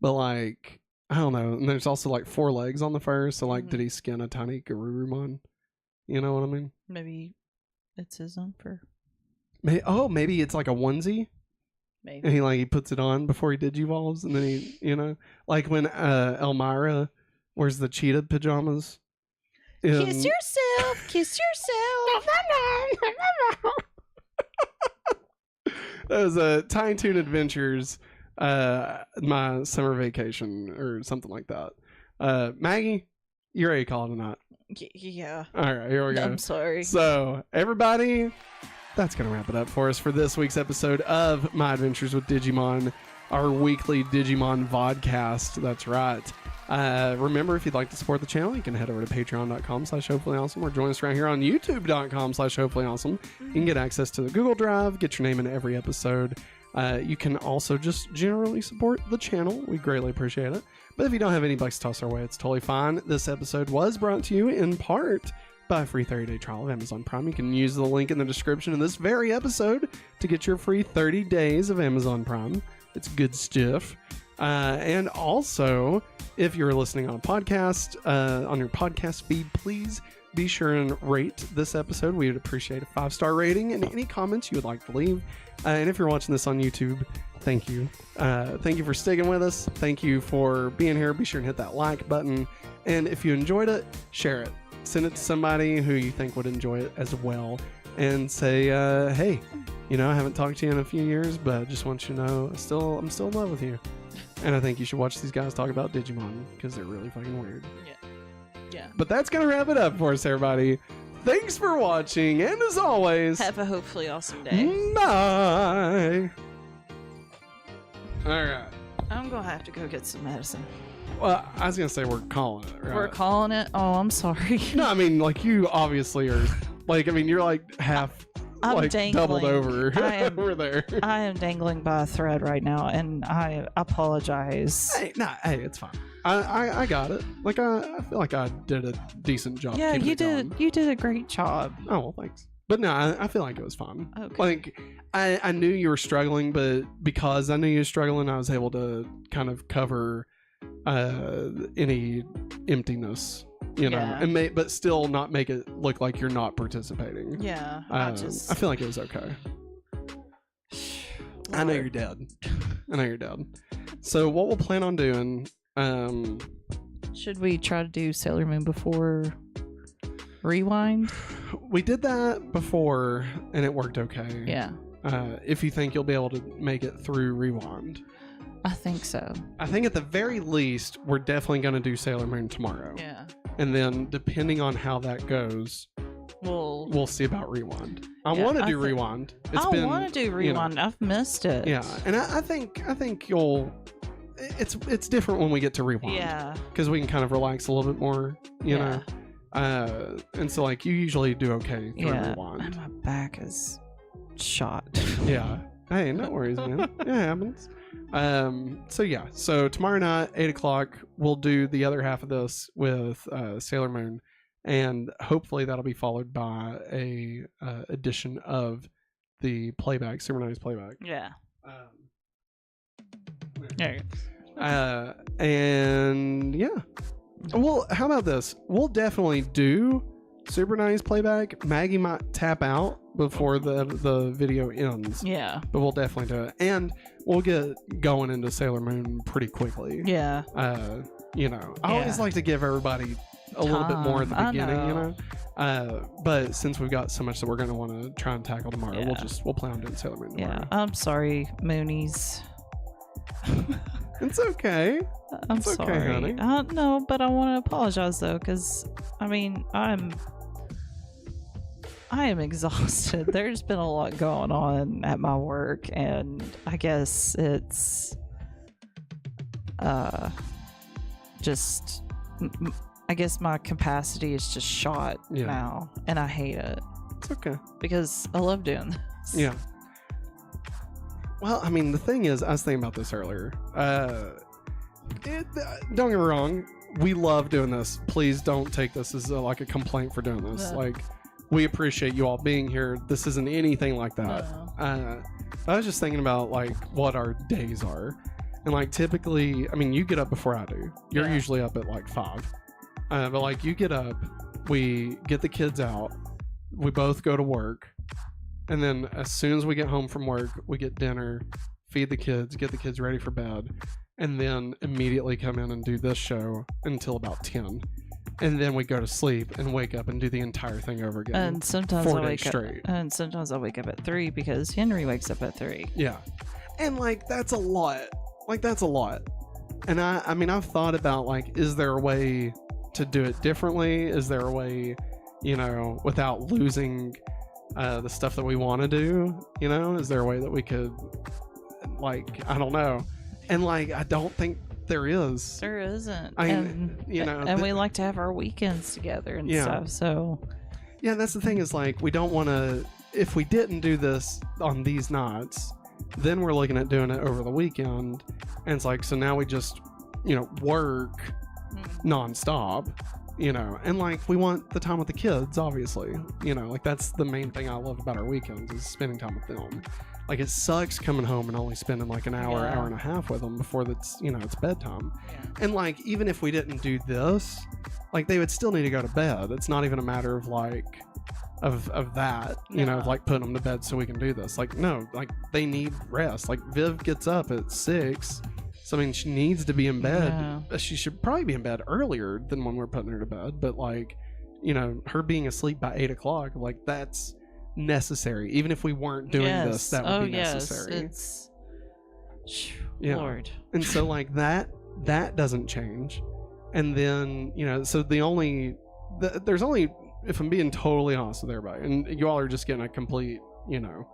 but like I don't know. And there's also like 4 legs on the fur, so like, did he skin a tiny Garurumon? You know what I mean? Maybe it's his own fur. Maybe it's like a onesie. Maybe. And he puts it on before he digivolves, and then he, you know, like when Elmira wears the cheetah pajamas. Kiss yourself. Kiss yourself. That was Tiny Toon Adventures. my summer vacation or something like that. Maggie, you ready to call it a night? Yeah. All right, here we go. I'm sorry. So, everybody, that's going to wrap it up for us for this week's episode of My Adventures with Digimon, our weekly Digimon vodcast. That's right. Remember, if you'd like to support the channel, you can head over to patreon.com/hopefullyawesome or join us right here on youtube.com/hopefullyawesome. You can get access to the Google Drive, get your name in every episode. You can also just generally support the channel. We greatly appreciate it. But if you don't have any bucks to toss our way, it's totally fine. This episode was brought to you in part by a free 30-day trial of Amazon Prime. You can use the link in the description of this very episode to get your free 30 days of Amazon Prime. It's good stuff. And also, if you're listening on a podcast, on your podcast feed, please be sure and rate this episode. We would appreciate a 5-star rating and any comments you would like to leave. And if you're watching this on YouTube, thank you. Thank you for sticking with us. Thank you for being here. Be sure and hit that like button. And if you enjoyed it, share it. Send it to somebody who you think would enjoy it as well. And say, hey, I haven't talked to you in a few years, but I just want you to know I'm still in love with you. And I think you should watch these guys talk about Digimon because they're really fucking weird. Yeah. But that's going to wrap it up for us, everybody. Thanks for watching, and as always, have a hopefully awesome day. Bye. All right. I'm going to have to go get some medicine. Well, I was going to say we're calling it, right? We're calling it? Oh, I'm sorry. No, I mean, like, you obviously are, you're like half, I'm dangling. Doubled over over there. I am dangling by a thread right now, and I apologize. Hey, it's fine. I got it. I feel like I did a decent job. Yeah, you did. You did a great job. Oh, well, thanks. But no, I feel like it was fun. Okay. I knew you were struggling, but because I knew you were struggling, I was able to kind of cover any emptiness, but still not make it look like you're not participating. Yeah, I feel like it was okay. I know you're dead. So what we'll plan on doing. Should we try to do Sailor Moon before Rewind? We did that before and it worked okay. Yeah. If you think you'll be able to make it through Rewind. I think so. I think at the very least, we're definitely going to do Sailor Moon tomorrow. Yeah. And then depending on how that goes, we'll see about Rewind. I want to do Rewind. I want to do Rewind. I've missed it. Yeah. And I think you'll... It's different when we get to Rewind. Yeah. Because we can kind of relax a little bit more, you know. And so you usually do okay through Rewind. And my back is shot. Yeah. Hey, no worries, man. It happens. So tomorrow night, 8:00, we'll do the other half of this with Sailor Moon, and hopefully that'll be followed by a edition of the playback, Super 90's playback. Yeah. And yeah. Well, how about this? We'll definitely do Super 90's playback. Maggie might tap out before the video ends. Yeah. But we'll definitely do it. And we'll get going into Sailor Moon pretty quickly. Yeah. I always like to give everybody a little bit more at the beginning, but since we've got so much that we're going to want to try and tackle tomorrow, we'll plan on doing Sailor Moon tomorrow. Yeah. I'm sorry, Moonies. It's okay. I'm sorry. Okay, honey. No, but I want to apologize though, because I am exhausted. There's been a lot going on at my work, and I guess it's I guess my capacity is just shot now, and I hate it. It's okay. Because I love doing this. Yeah. Well, the thing is, I was thinking about this earlier. Don't get me wrong. We love doing this. Please don't take this as a complaint for doing this. We appreciate you all being here. This isn't anything like that. I was just thinking about what our days are. And typically, you get up before I do. You're usually up at 5. But you get up, we get the kids out, we both go to work. And then as soon as we get home from work, we get dinner, feed the kids, get the kids ready for bed, and then immediately come in and do this show until about 10. And then we go to sleep and wake up and do the entire thing over again. And sometimes 4 I days wake straight. And sometimes I wake up at 3 because Henry wakes up at 3. Yeah. And that's a lot. like that's a lot. And I mean, I've thought about like, is there a way to do it differently? Is there a way, you know, without losing the stuff that we want to do? You know, is there a way that we could, like, I don't know. And like, I don't think there is. There isn't. And you know, and we like to have our weekends together and stuff. So yeah, that's the thing is like, we don't want to. If we didn't do this on these nights, then we're looking at doing it over the weekend, and it's like, so now we just, you know, work nonstop, you know, and like we want the time with the kids, obviously, you know, like that's the main thing I love about our weekends is spending time with them. Like it sucks coming home and only spending like an hour, hour and a half with them before that's, you know, it's bedtime. And like, even if we didn't do this, like they would still need to go to bed. It's not even a matter of like, of that, you know, like putting them to bed so we can do this. Like, no, like they need rest. Like Viv gets up at 6. So, I mean, she needs to be in bed. Yeah. She should probably be in bed earlier than when we're putting her to bed. But like, you know, her being asleep by 8 o'clock, like that's necessary. Even if we weren't doing this, that would be necessary. It's Lord. And so like that doesn't change. And then, you know, so there's only, if I'm being totally honest with everybody, and you all are just getting a complete, you know,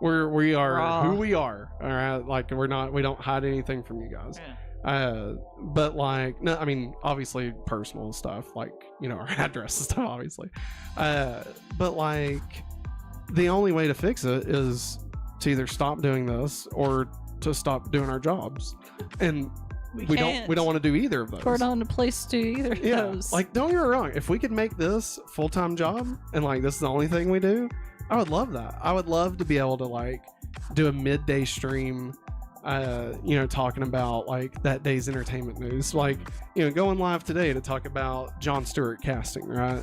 we are who we are. All right. Like we don't hide anything from you guys. Yeah. But like, no, I mean, obviously personal stuff, like, you know, our address and stuff, obviously. But like, the only way to fix it is to either stop doing this or to stop doing our jobs. And we don't want to do either of those. We're not in a place to do either of those. Like, don't get me wrong. If we could make this full-time job and like this is the only thing we do, I would love that. I would love to be able to like do a midday stream, you know, talking about like that day's entertainment news. Like, you know, going live today to talk about Jon Stewart casting, right?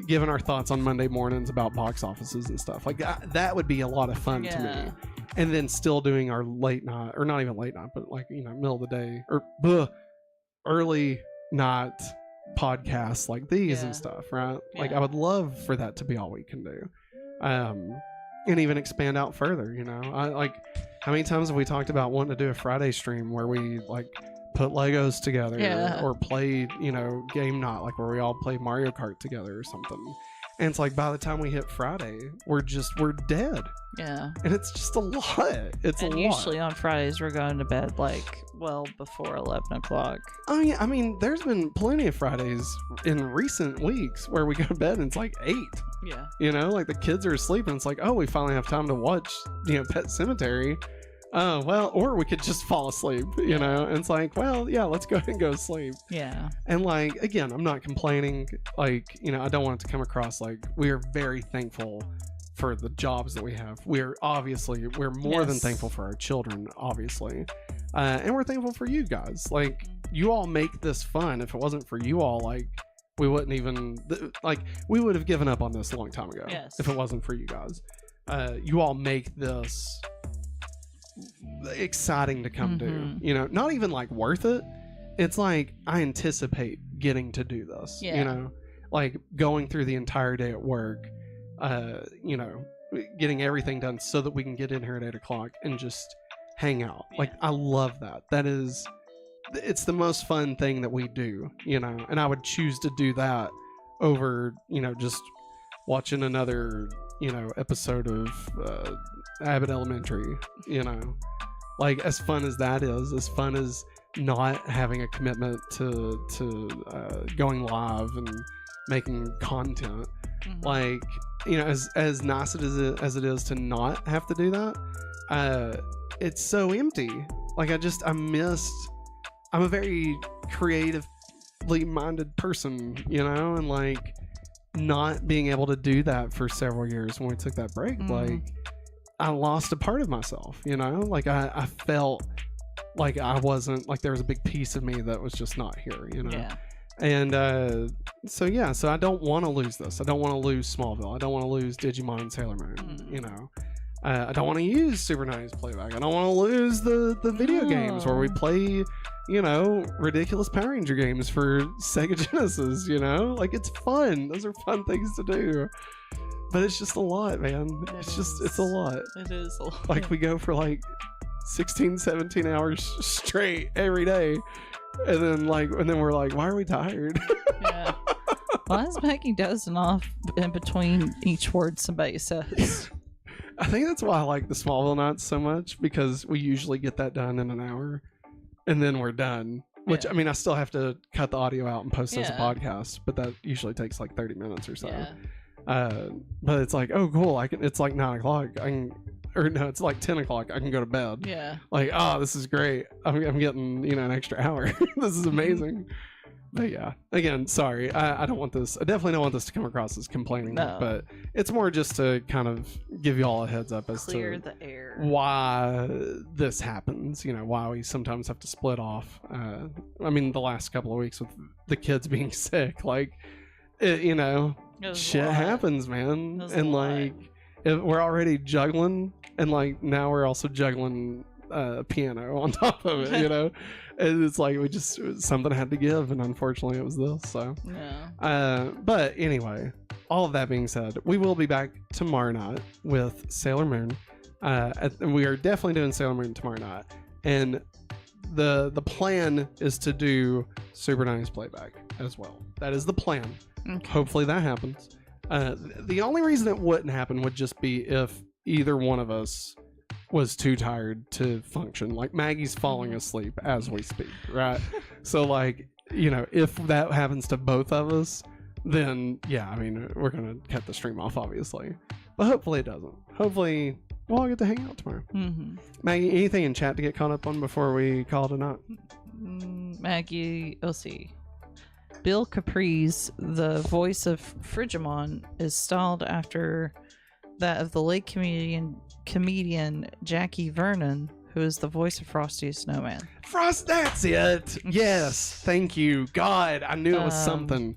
Giving our thoughts on Monday mornings about box offices and stuff. Like that would be a lot of fun to me. And then still doing our late night, or not even late night, but like, you know, middle of the day or early night podcasts like these and stuff, right? Like I would love for that to be all we can do. And even expand out further, you know. I like, how many times have we talked about wanting to do a Friday stream where we like put Legos together or play, you know, game night, like where we all play Mario Kart together or something. And it's like, by the time we hit Friday, we're dead. Yeah. And it's just a lot. It's a lot. Usually on Fridays, we're going to bed like, well, before 11 o'clock. Oh, yeah. I mean, there's been plenty of Fridays in recent weeks where we go to bed and it's like 8. Yeah. You know, like the kids are asleep and it's like, oh, we finally have time to watch, you know, Pet Sematary. Well, or we could just fall asleep, you know, and it's like, well, yeah, let's go ahead and go to sleep. Yeah. And like, again, I'm not complaining. Like, you know, I don't want it to come across like we are very thankful for the jobs that we have. We're more than thankful for our children, obviously. And we're thankful for you guys. Like, you all make this fun. If it wasn't for you all, like, we wouldn't even, like, we would have given up on this a long time ago. Yes. If it wasn't for you guys. You all make this exciting to come do, you know, not even like worth it. It's like, I anticipate getting to do this, you know, like going through the entire day at work, you know, getting everything done so that we can get in here at 8 o'clock and just hang out. Like, I love that. It's the most fun thing that we do, you know, and I would choose to do that over, you know, just watching another, you know, episode of Abbott Elementary, you know. Like, as fun as that is, as fun as not having a commitment to going live and making content, like, you know, as nice as it is to not have to do that, it's so empty. Like, I'm a very creatively minded person, you know, and like not being able to do that for several years when we took that break, like I lost a part of myself, you know, like I felt like I wasn't, like there was a big piece of me that was just not here, you know. And so I don't want to lose this. I don't want to lose Smallville. I don't want to lose Digimon and Sailor Moon, you know. I don't want to use Super 90's playback. I don't want to lose the video games where we play, you know, ridiculous Power Ranger games for Sega Genesis, you know? Like, it's fun. Those are fun things to do. But it's just a lot, man. It's a lot. It is a lot. Like, we go for like 16, 17 hours straight every day. And then we're like, why are we tired? Yeah. Why is Maggie dozing off in between each word somebody says? I think that's why I like the Smallville nights so much, because we usually get that done in an hour and then we're done. Which, I mean, I still have to cut the audio out and post it as a podcast, but that usually takes like 30 minutes or so. Yeah. But it's like, oh, cool. It's like 9 o'clock. It's like 10 o'clock. I can go to bed. Yeah. Like, oh, this is great. I'm getting, an extra hour. This is amazing. But yeah, again, sorry. I don't want this. I definitely don't want this to come across as complaining. No. But it's more just to kind of give you all a heads up as Clear to the air. why this happens. Why we sometimes have to split off. I mean, the last couple of weeks with the kids being sick, like, shit happens, man. And like, we're already juggling, and like now we're also juggling piano on top of it. And it's like something had to give, and unfortunately it was this. So but anyway, all of that being said, we will be back tomorrow night with Sailor Moon, and we are definitely doing Sailor Moon tomorrow night, and the plan is to do Super 90's playback as well. That is the plan. Hopefully that happens. The only reason it wouldn't happen would just be if either one of us was too tired to function. Like Maggie's falling asleep as we speak, right? So like, if that happens to both of us, then yeah, I mean, we're gonna cut the stream off, obviously. But hopefully it doesn't. Hopefully we'll all get to hang out tomorrow. Maggie, anything in chat to get caught up on before we call it a night? Maggie, let's see. Bill Caprice, the voice of Frigimon, is styled after that of the late comedian Jackie Vernon, who is the voice of Frosty the Snowman. Frost, that's it. Yes, thank you. God, I knew it was something.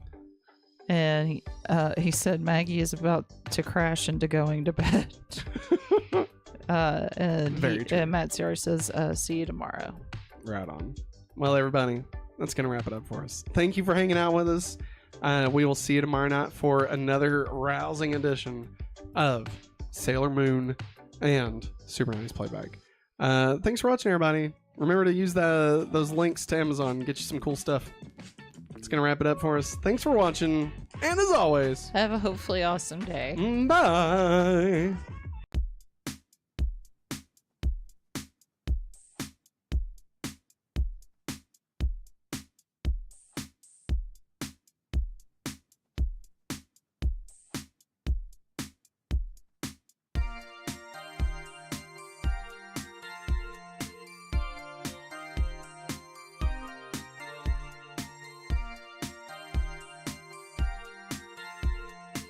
And he said Maggie is about to crash into going to bed. And Matt Sierra says, see you tomorrow. Right on. Well, everybody, that's going to wrap it up for us. Thank you for hanging out with us. We will see you tomorrow night for another rousing edition of Sailor Moon and Super 90's playback. Thanks for watching, everybody. Remember to use those links to Amazon. Get you some cool stuff. It's going to wrap it up for us. Thanks for watching. And as always, have a hopefully awesome day. Bye.